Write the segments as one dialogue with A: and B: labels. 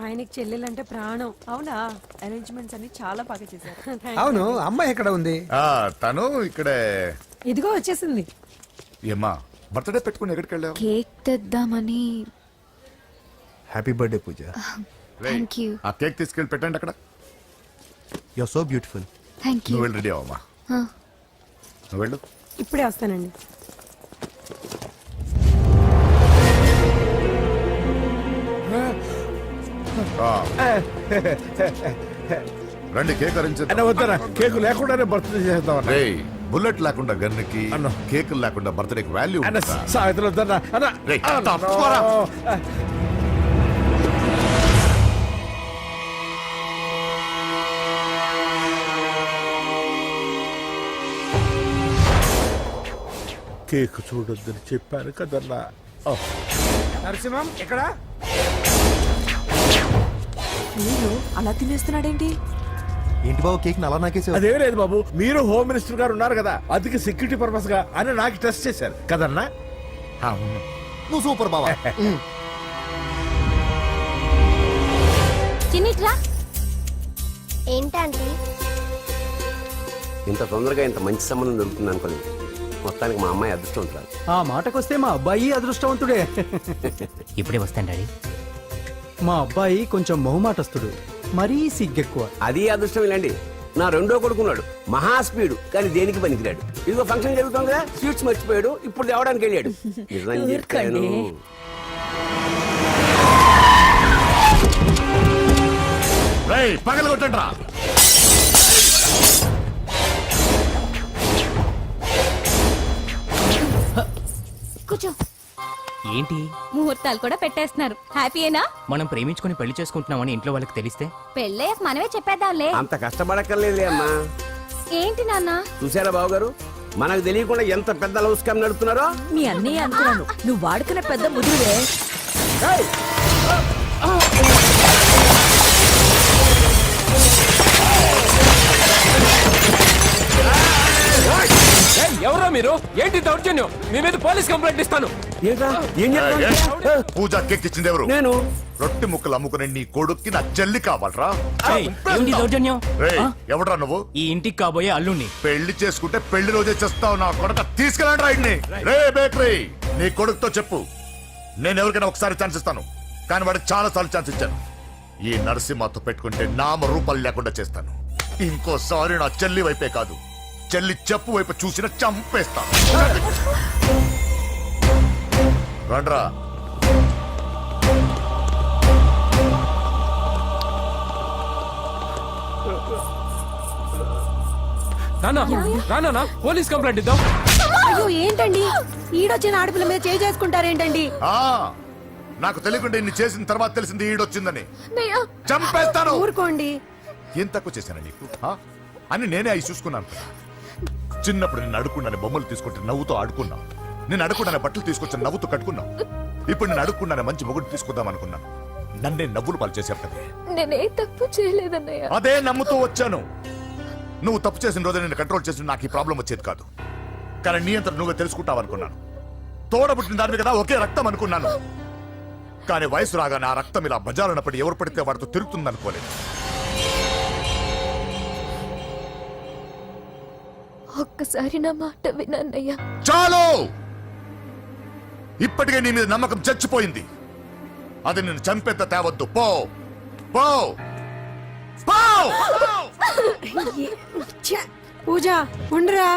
A: ఆయనకి చెల్లెలంటే ప్రాణం. అవునా? అరేంజ్మెంట్స్ అన్ని చాలా బాగా చేశారు.
B: అవును, అమ్మాయి ఎక్కడ ఉంది?
C: తను ఇక్కడే.
A: ఇదిగో వచ్చేసింది.
C: ఏమ్మా బర్త్డే పెట్టుకుని ఎక్కడికి వెళ్ళావు?
D: కేక్ తెద్దామని.
B: Happy birthday Pooja.
D: Thank you.
C: ఆ కేక్ తీసుకెళ్ళి పెట్టండి అక్కడ.
B: You are so beautiful.
D: Thank you.
C: నువ్వు వెళ్ళి రెడీ అవమ్మా. నువ్వు వెళ్ళు.
A: ఇప్పుడే వస్తానండి.
C: రండి కేక్ అరేంజ్
B: వద్దరా, కేకు లేకుండానే బర్త్డే చేద్దాం.
C: బుల్లెట్ లేకుండా గన్నుకి, కేక్ లేకుండా బర్త్డేకి వాల్యూ.
B: సాయంత్రం వద్దరా. కేక్ చూడొద్దని చెప్పాను కదన్నా. నరసింహం ఎక్కడ?
D: అలా తినేస్తున్నాడేంటి?
B: ఏంటి బాబు కేక్ అలా నాకేసి? అదే లేదు బాబు, మీరు హోమ్ మినిస్టర్ గారు ఉన్నారు కదా, అందుకే సెక్యూరిటీ పర్పస్ గా అని నాకు టెస్ట్ చేశారు కదన్నా.
C: నువ్వు సూపర్ బాబా.
D: చిన్నిట్రా.
E: ఏంటంటే
F: ఇంత తొందరగా ఇంత మంచి సంబంధం దొరుకుతుంది అనుకోలేదు. మొత్తానికి మా అమ్మాయి అదృష్టవంతురాలు.
G: ఆ మాటకొస్తే మా అబ్బాయి అదృష్టవంతుడే.
H: ఇప్పుడే వస్తాను డాడీ.
G: మా అబ్బాయి కొంచెం మొహమాటస్తుడు, మరీ సిగ్గెక్కువ.
F: అది అదృష్టం ఇలాండి. నా రెండో కొడుకున్నాడు, మహా స్పీడు, కానీ దేనికి పనికిరాడు. ఇదిగో ఫంక్షన్ జరుగుతుంది కదా, స్వీట్స్ మర్చిపోయాడు, ఇప్పుడు తేవడానికి వెళ్ళాడు. నిజం చెప్పాను.
C: పగల కొట్టండి రా.
D: కూర్చో.
H: ఏంటి
D: ముహూర్తాలు కూడా పెట్టేస్తున్నారు. హ్యాపీయేనా?
H: మనం ప్రేమించుకుని పెళ్లి చేసుకుంటున్నామని ఇంట్లో వాళ్ళకి తెలిస్తే
D: పెళ్ళయ్యాక మనమే చెప్పేద్దాంలే.
F: అంత కష్టపడక్కర్లేదులే అమ్మా.
D: ఏంటి నాన్న?
F: చూసారా బాబు గారు, మనకు తెలియకుండా ఎంత పెద్ద లవ్ స్కామ్ నడుపుతున్నారో.
D: మీ అన్నయ్య అనుకున్నాను, నువ్వు వాడుకునే పెద్ద ముదురువే.
I: ఎవరో మీరు? ఏంటి దౌర్జన్యం? మీ మీద పోలీస్ కంప్లైంట్ ఇస్తాను.
C: పూజ కేక్ ఇచ్చింది ఎవరు?
F: నేను.
C: రొట్టె ముక్కలు అమ్ముకునే నీ కొడుక్కి నా చెల్లి కావాలరా?
H: ఏంటి దౌర్జన్యం?
C: ఎవడరా నువ్వు?
H: ఈ ఇంటికి కాబోయే అల్లుణ్ణి.
C: పెళ్లి చేసుకుంటే పెళ్లి రోజే చేస్తావు నా కొడుక. తీసుకెళ్ళండి రాయిడ్ని. రే బేకరీ, నీ కొడుకుతో చెప్పు, నేను ఎవరికైనా ఒకసారి ఛాన్స్ ఇస్తాను, కానీ వాడికి చాలా సార్లు ఛాన్స్ ఇచ్చాను. ఈ నరసింహతో పెట్టుకుంటే నామ రూపాలు లేకుండా చేస్తాను. ఇంకోసారి నా చెల్లి వైపే కాదు, చెల్లి చెప్పు వైపు చూసిన చంపేస్తాను. రండ్రా.
I: రానా పోలీస్ కంప్లైంట్ ఇద్దాం.
A: అయ్యో ఏంటండి, ఈడొచ్చిన ఆడపిల్ల మీద చేయి చేసుకుంటారేంటండి?
C: నాకు తెలియకుండా ఇన్ని చేసిన తర్వాత తెలిసింది ఈడొచ్చిందని. చంపేస్తాను.
A: ఊరుకోండి.
C: ఏం తక్కువ చేశాను నీకు? అని నేనే అవి చూసుకున్నాను. చిన్నప్పుడు నేను అడుక్కున్నాను బొమ్మలు తీసుకుంటే నవ్వుతో ఆడుకున్నావు. నేను అడుక్కున్నాను బట్టలు తీసుకొచ్చి నవ్వుతూ కట్టుకున్నావు. ఇప్పుడు నేను అడుక్కున్నాను మంచి మొగుడు తీసుకుందాం అనుకున్నాను. నన్నే నవ్వులు పాలు చేశారు కదే.
D: నేనే తప్పు చేయలేదన్నయ్య.
C: అదే నమ్ముతూ వచ్చాను. నువ్వు తప్పు చేసిన రోజు నేను కంట్రోల్ చేసిన నాకు ఈ ప్రాబ్లం వచ్చేది కాదు. కానీ నీ అంతా నువ్వే తెలుసుకుంటావు అనుకున్నాను. తోడబుట్టిన దాని కదా ఒకే రక్తం అనుకున్నాను. కానీ వయసు రాగానే ఆ రక్తం ఇలా బజారున్నప్పుడు ఎవరు పడితే వాడితో తిరుగుతుంది అనుకోలేదు.
D: ఒక్కసారి నా మాట వినన్నయ్య.
C: చాలు, ఇప్పటికే నీ మీద నమ్మకం చచ్చిపోయింది. అది నిన్ను చంపేంత తేవద్దు. పో పో పో.
A: పూజ ఉండరా.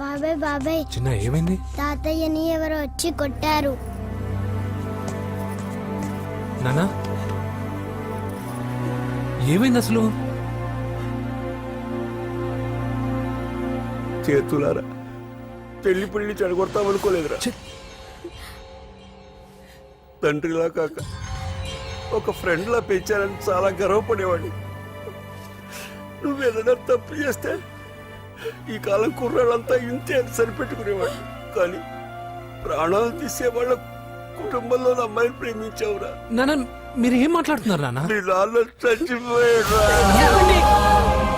E: బాబాయ్ బాబాయ్,
I: చిన్న ఏమైంది?
E: తాతయ్యని ఎవరో వచ్చి కొట్టారు.
I: నానా ఏమైంది అసలు?
F: చేతులారా పెళ్లి పెళ్లి చెడగొడతామనుకోలేదురా. తండ్రిలా కాక ఒక ఫ్రెండ్లా పెంచారని చాలా గర్వపడేవాడిని. నువ్వేదైనా తప్పు చేస్తే ఈ కాలం కుర్రాళ్ళంతా ఇంతే అని సరిపెట్టుకునేవాడు. కానీ ప్రాణాలు తీసే వాళ్ళ కుటుంబంలో అమ్మాయిని ప్రేమించావురా.
I: నాన్న మీరు ఏం మాట్లాడుతున్నారు నాన్న?
F: నీ నాన్న చచ్చిపోయాడు.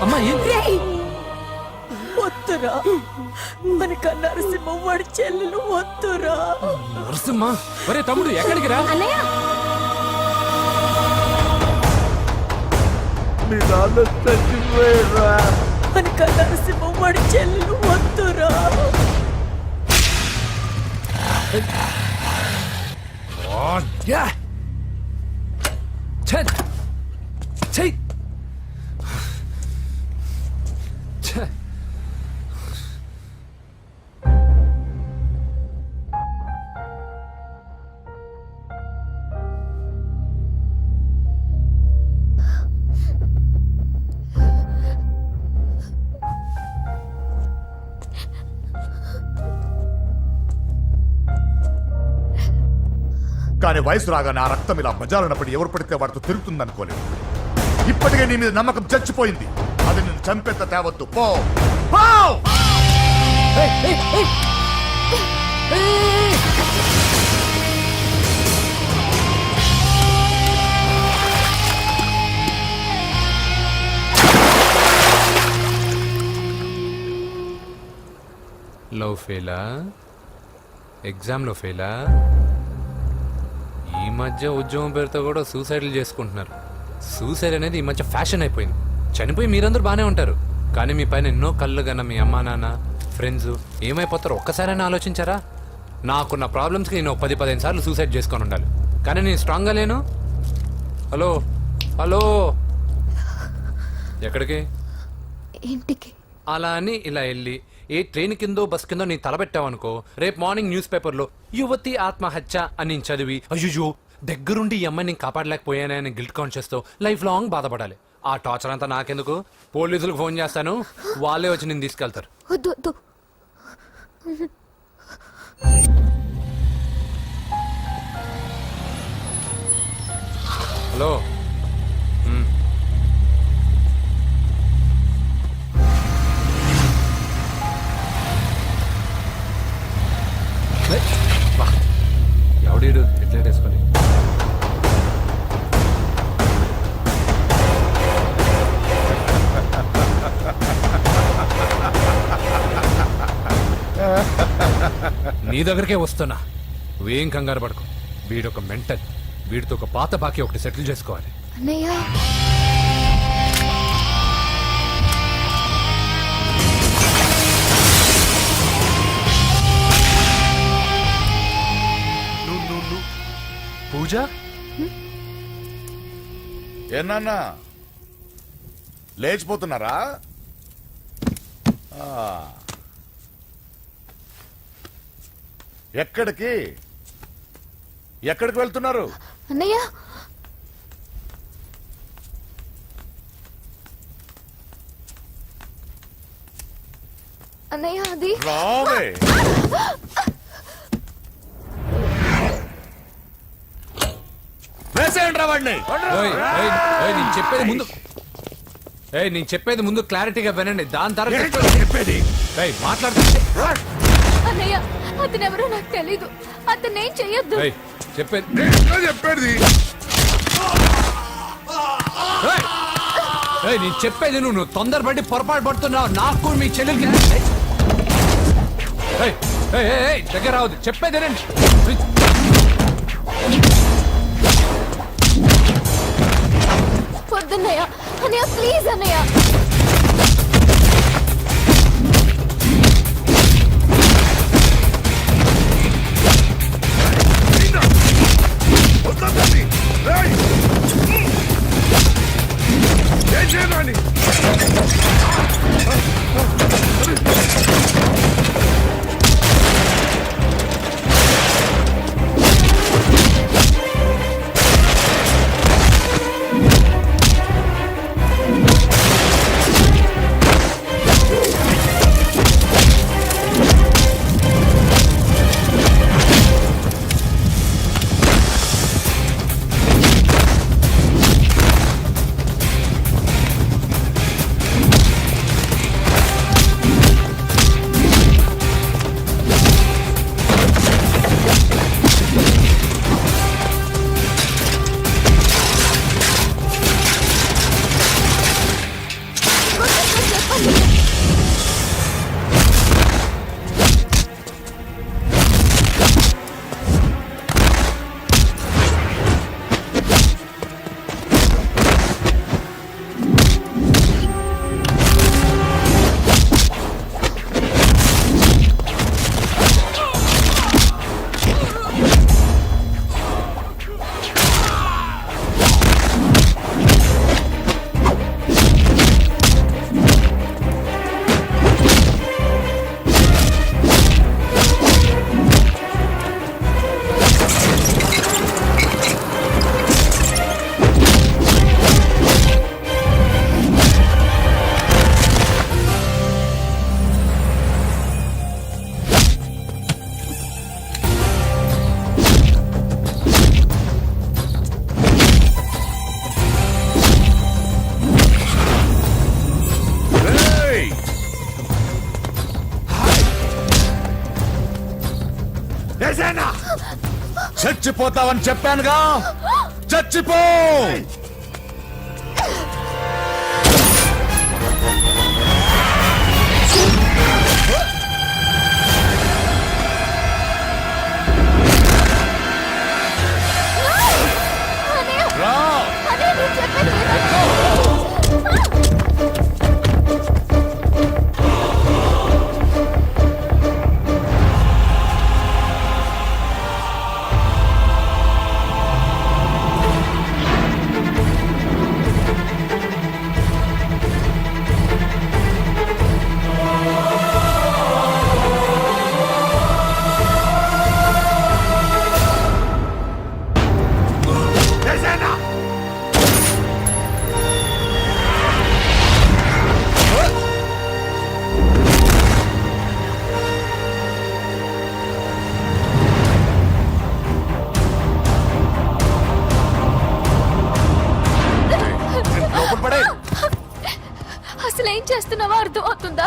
I: అమ్మా
D: వద్దురా మన కన్నారసింహ వాడి చెల్లెలు వద్దురా.
I: నరసింహ ఒరే తమ్ముడు ఎక్కడికి రా?
D: అన్నయ్య
F: మీ నాన్న చచ్చిపోయారా?
D: మన కన్నారసింహ వాడి చెల్లెలు వద్దురా.
C: కానీ వయసు రాగానే ఆ రక్తం ఇలా బజారున్నప్పుడు ఎవరు పడితే వాడితో తిరుగుతుంది అనుకోలేదు. ఇప్పటికే నీ మీద నమ్మకం చచ్చిపోయింది. అది నిన్ను చంపేంత తేవద్దు. పో పో!
I: లవ్ ఫెయిలా? ఎగ్జామ్లో ఫెయిలా? ఈ మధ్య ఉద్యోగం పేరుతో కూడా సూసైడ్లు చేసుకుంటున్నారు. సూసైడ్ అనేది ఈ మధ్య ఫ్యాషన్ అయిపోయింది. చనిపోయి మీరందరూ బాగానే ఉంటారు, కానీ మీ పైన ఎన్నో కళ్ళు కన్నా మీ అమ్మా నాన్న ఫ్రెండ్స్ ఏమైపోతారో ఒక్కసారైనా ఆలోచించారా? నాకున్న ప్రాబ్లమ్స్కి నేను 10-15 సార్లు సూసైడ్ చేసుకొని ఉండాలి, కానీ నేను స్ట్రాంగ్గా లేను. హలో హలో, ఎక్కడికి?
D: ఇంటికి.
I: అలా అని ఇలా వెళ్ళి ఏ ట్రైన్ కిందో బస్ కిందో నీ తలబెట్టావనుకో, రేపు మార్నింగ్ న్యూస్ పేపర్లో యువతి ఆత్మహత్య అని నేను చదివి అయ్యో దగ్గరుండి ఈ అమ్మాయిని నేను కాపాడలేకపోయానని గిల్ట్ కాన్షియస్ తో లైఫ్ లాంగ్ బాధపడాలి. ఆ టార్చర్ అంతా నాకెందుకు? పోలీసులకు ఫోన్ చేస్తాను, వాళ్ళే వచ్చి నేను తీసుకెళ్తారు.
D: వద్దు వద్దు.
I: హలో ఎవడీడు ఎట్లా వేసుకొని నీ దగ్గరికే వస్తున్నా. నువ్వేం కంగారు పడుకో. వీడొక మెంటల్. వీడితో ఒక పాత బాకీ ఒకటి సెటిల్ చేసుకోవాలి.
D: అన్నయ్య
I: పూజ
C: ఏనా లేచిపోతున్నారా? ఎక్కడికి ఎక్కడికి వెళ్తున్నారు?
D: అన్నయ్య అన్నయ్య అది
C: రావే. వేసేయండి వాడిని.
I: నేను చెప్పేది ముందు క్లారిటీగా వినండి, దాని తర్వాత
C: చెప్పేది
I: మాట్లాడుతుంటే
D: అన్నయ్య అతనెవరో నాకు తెలీదు. అతనేం చెయ్యొద్దు.
I: చెప్పేది
C: చెప్పేది
I: నేను చెప్పేది నువ్వు తొందరపడి పొరపాటు పడుతున్నావు. నాకు మీ చెల్లెలకి దగ్గర రావద్దు. చెప్పేదేనండి.
D: వద్దన్నయ్య. అన్నయ్య ప్లీజ్ అన్నయ్య.
C: చచ్చిపోతావని చెప్పానుగా, చచ్చిపో. రా.
D: అసలు ఏం చేస్తున్నావో అర్థం అవుతుందా?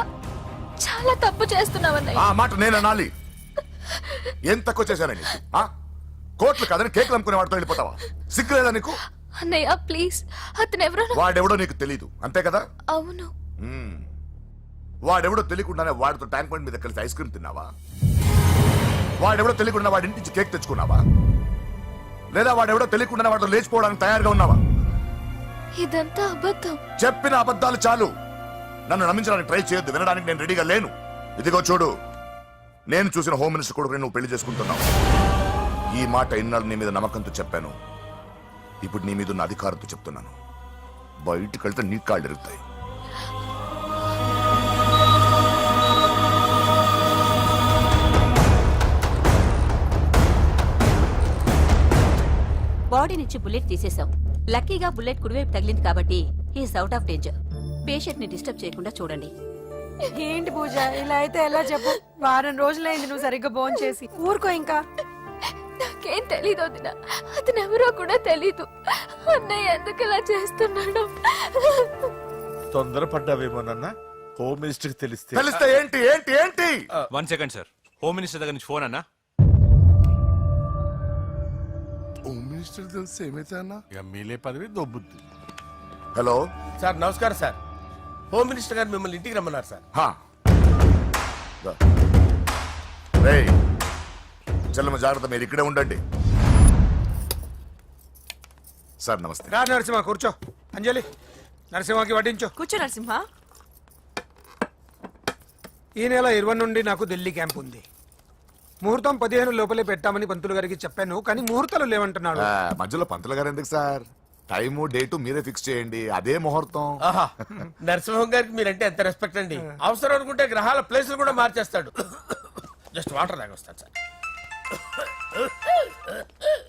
D: చాలా తప్పు చేస్తున్నావన్నయ్య.
C: ఆ మాట నేను అనాలి. ఏం తక్కువ చేశానండి? కోట్లు కాదని కేకులు అమ్ముకునే వాడితో వెళ్ళిపోతావా? సిగ్గులేదా నీకు?
D: అన్నయ్య ప్లీజ్, అతను ఎవరో
C: వాడెవడో నీకు తెలీదు అంతే కదా?
D: అవును.
C: వాడెవడో తెలియకుండానే వాడితో ట్యాంక్ బండ్ మీద కలిసి ఐస్ క్రీమ్ తిన్నావా? వాడెవడో తెలియకుండా వాడి ఇంటి నుంచి కేక్ తెచ్చుకున్నావా? లేదా వాడెవడో తెలియకుండానే వాడితో లేచిపోవడానికి తయారుగా ఉన్నావా?
D: ఇదంతా అబద్ధం.
C: చెప్పిన అబద్ధాలు చాలు. నన్ను నమ్మించడానికి ట్రై చేయొద్దు. వినడానికి నేను రెడీగా లేను. ఇదిగో చూడు, నేను చూసిన హోమ్ మినిస్టర్ కొడుకు నువ్వు పెళ్లి చేసుకుంటున్నావు. ఈ మాట ఇన్నాళ్ళు నీ మీద నమ్మకంతో చెప్పాను. ఇప్పుడు నీ మీద ఉన్న అధికారంతో చెప్తున్నాను. బయటికి వెళ్తే నీ కాళ్ళు ఎరుగుతాయి.
D: బాడీ నుంచి బుల్లెట్ తీసేశాం. లక్కీగా బుల్లెట్ కుడివైపు తగిలింది కాబట్టి he's out of danger. Patient ని డిస్టర్బ్ చేయకుండా చూడండి.
A: ఏంటి పూజ, ఇలా అయితే ఎలా చెప్పు? వారం రోజులైంది నువ్వు సరిగ్గా భోంచేసి చేసి. ఊరుకో ఇంకా.
D: నాకేం తెలీదు వదిన, అతను ఎవరో కూడా తెలీదు. అన్నయ్య ఎందుకు ఇలా చేస్తున్నాడు?
B: తొందరపడ్డావేమోనన్నా. హోమ్ మినిస్టర్ తెలిస్తే
C: తెలిస్తే ఏంటి ఏంటి ఏంటి?
J: 1 సెకండ్ సార్, హోమ్ మినిస్టర్ దగ్గర నుంచి ఫోన్ అన్నా.
C: హోమ్ మినిస్టర్ తెలిస్తే ఏమైతే అన్నా?
B: ఎమ్మెల్యే పదవి దొబ్బుద్ది.
C: హలో
F: సార్ నమస్కారం సార్. హోమ్ మినిస్టర్ గారు మిమ్మల్ని ఇంటికి రమ్మన్నారు సార్.
C: చెల్లమ్మ జాగ్రత్త, మీరు ఇక్కడే ఉండండి. సార్ నమస్తే.
F: రా నరసింహ కూర్చో. అంజలి నరసింహకి వడ్డించు.
A: కూర్చో నరసింహ.
F: ఈ నెల 20 నుండి నాకు ఢిల్లీ క్యాంప్ ఉంది. ముహూర్తం 15 లోపలే పెట్టామని పంతులు గారికి చెప్పాను, కానీ ముహూర్తాలు లేవంటున్నాడు.
C: మధ్యలో పంతులు గారు ఎందుకు సార్? టైము డేటు మీరే ఫిక్స్ చేయండి, అదే ముహూర్తం.
F: నరసింహం గారికి మీరంటే ఎంత రెస్పెక్ట్ అండి. అవసరం అనుకుంటే గ్రహాల ప్లేసులు కూడా మార్చేస్తాడు. జస్ట్ వాటర్ తాగొస్తాడు సార్.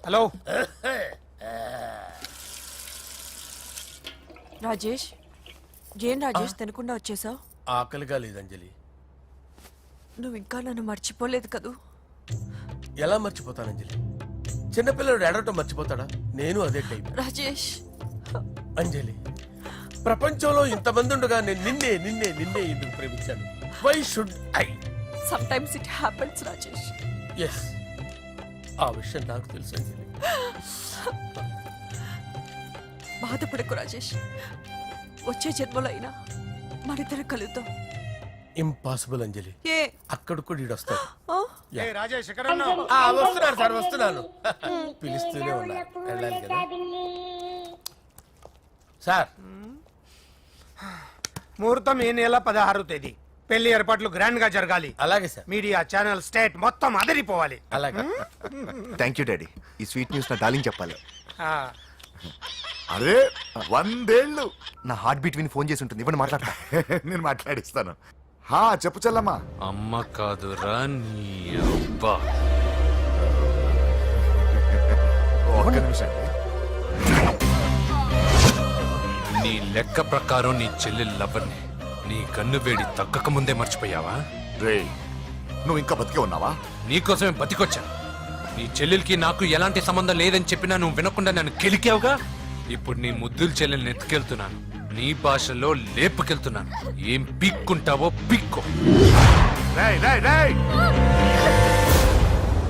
F: హలో
A: రాజేష్, ఏం రాజేష్ తినకుండా వచ్చేసావు?
F: ఆకలిగా లేదు అంజలి.
A: నువ్వు ఇంకా నన్ను మర్చిపోలేదు కదూ?
F: ఎలా మర్చిపోతాను అంజలి? చిన్నపిల్లడు ఏడవటం మర్చిపోతాడా? నేను అదే టైప్.
A: రాజేష్
F: అంజలి, ప్రపంచంలో ఇంతమంది ఉండగా నేను నిన్నే నిన్నే నిన్నే ఎందుకు ప్రేమించాను? Why should I?
A: Sometimes it happens Rajesh.
F: Yes, ఆ విషయం నాకు తెలుసు అంజలి.
A: బాధపడకు రాజేష్, వచ్చే జన్మలో అయినా మనిద్దరు కలుద్దాం.
F: ఇంపాసిబుల్ అంజలి.
A: ఏ
F: అక్కడ కూడా ఈడు వస్తాడు.
A: ఆ?
F: రాజేష్ వస్తున్నాను సార్, వస్తున్నాను. పిలుస్తూనే ఉన్నా, వెళ్ళాలి కదా సార్. ముహూర్తం ఈ నెల 16వ తేదీ. పెళ్లి ఏర్పాట్లు గ్రాండ్ గా జరగాలి. అలాగే సార్. మీడియా ఛానల్ స్టేట్ మొత్తం అదిరిపోవాలి. అలాగే.
K: Thank you daddy. ఈ స్వీట్ న్యూస్ నా డార్లింగ్ చెప్పాలి.
C: అరే 100 ఏళ్ళు.
K: నా హార్ట్ బీట్ విని ఫోన్ చేసి ఉంటుంది. ఇవ్వండి మాట్లాడతా.
C: నేను మాట్లాడిస్తాను. చెప్పు చెల్లమ్మా.
I: అమ్మ కాదురా నీ అబ్బా.
C: ఒక్క నిమిషం.
I: నీ లెక్క ప్రకారం నీ చెల్లి లవ్వర్ని నీ కన్ను వేడి తగ్గక ముందే మర్చిపోయావా?
C: రే, నువ్వు ఇంకా బతికే ఉన్నావా?
I: నీకోసమే బతికొచ్చా. నీ చెల్లెలకి నాకు ఎలాంటి సంబంధం లేదని చెప్పినా నువ్వు వినకుండా నన్ను కెలికావుగా. ఇప్పుడు నీ ముద్దుల చెల్లెల్ని ఎత్తుకెళ్తున్నాను, నీ భాషలో లేపుకెళ్తున్నాను. ఏం పీక్కుంటావో పీక్కో.
C: రేయ్, రేయ్, రేయ్.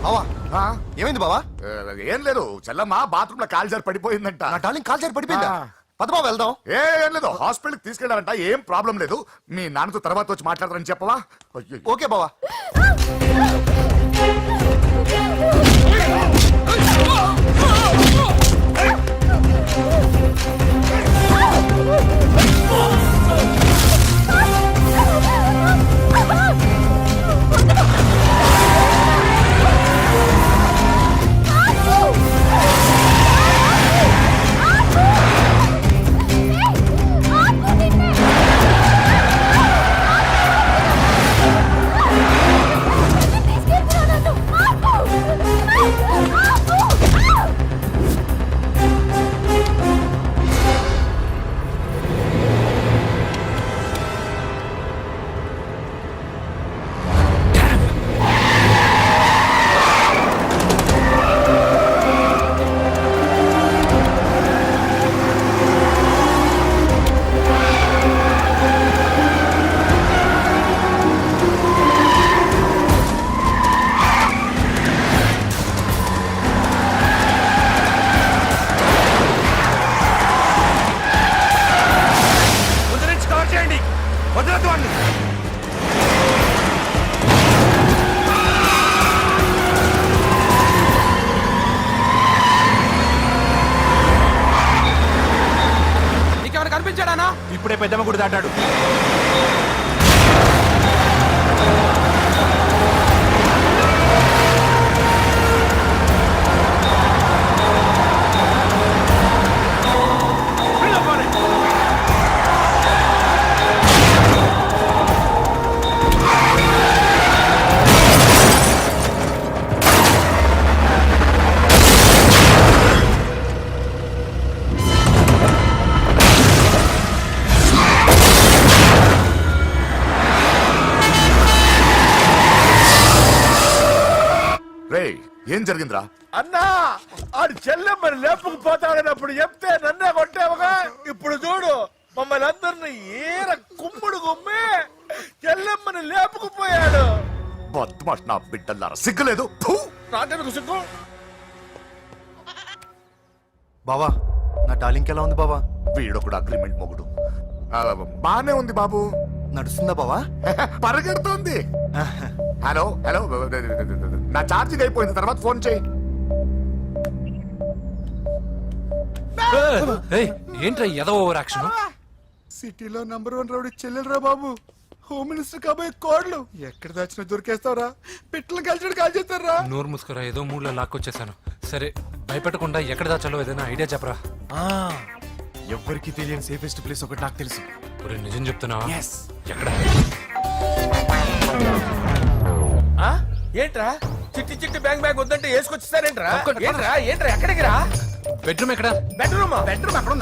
K: బావా
C: ఆ?
K: ఏమైంది బావా?
C: ఏం లేదు చెల్లమ్మ బాత్రూమ్ లో కాలు జారి పడిపోయిందంట.
K: నా డార్లింగ్ కాల్ చేరి పడిపోయిందా?
C: ఆ.
K: పద బావ వెళ్దాం.
C: ఏం లేదు హాస్పిటల్ కి తీసుకెళ్లారంట. ఏం ప్రాబ్లం లేదు. మీ నాన్నతో తర్వాత వచ్చి మాట్లాడతారని చెప్పవా? అయ్యో.
K: ఓకే బావా.
J: ముందు నుంచి కవర్ చేయండి. వదలొద్దు వాడిని.
F: నీకేమైనా కనిపించాడానా?
J: ఇప్పుడే పెద్దమ్మ గుడి దాటాడు.
C: రేయ్ ఏం జరిగిందిరా?
B: అన్నా ఆడు చెల్లెమ్మని లేపుకుపోతాడనప్పుడు చెప్తే నన్నే కొట్టావుగా. ఇప్పుడు చూడు మమ్మల్ని అందరిని ఏర కుమ్ముడు కుమ్మి చెల్లెమ్మని లేపుకుపోయాడు.
C: బద్మాష్ నా బిడ్డల్లారా, సిగ్గులేదు. ఫు!
B: నాకెందుకు సిగ్గు?
K: బావా నా డార్లింగ్ ఎలా ఉంది బావా?
C: వీడొకడు అగ్రిమెంట్ మొగుడు. బానే ఉంది బాబు.
K: నడుస్తుందా బావా?
C: పరిగెడుతోంది. హలో హలో, నా ఛార్జింగ్ అయిపోయింది, తర్వాత ఫోన్ చేయి.
I: ఏయ్, ఏంట్రా ఎదవ ఓవర్ యాక్షన్?
K: సిటీలో నంబర్ 1 రౌడీ చెల్లెలరా బాబు. హోమ్ మినిస్టర్ కాబోయే కోడ్లు ఎక్కడ దాచినా దొరికేస్తావరా? పిట్టలు కలిసి కాల్ చేస్తారా?
I: నోరు ముసుకురా, ఏదో మూడ్లో లాక్కొచ్చేసాను. సరే భయపెట్టకుండా ఎక్కడ దాచాలో ఏదైనా ఐడియా చెప్పరా.
K: ఎవ్వరికి తెలియని సేఫెస్ట్ ప్లేస్ ఒకటి నాకు తెలుసు.
I: ఒరే, నిజం చెప్తున్నావా? ఎక్కడ?
B: ఏంట్రా చిట్టి చిట్టి బ్యాంగ్ బ్యాంగ్ వద్దంటే వేసుకొచ్చిస్తారేంట్రా? ఏంట్రా ఏంట్రా ఎక్కడికి రా?
I: బెడ్రూమ్ ఎక్కడ?
B: బెడ్రూమ్ అక్కడ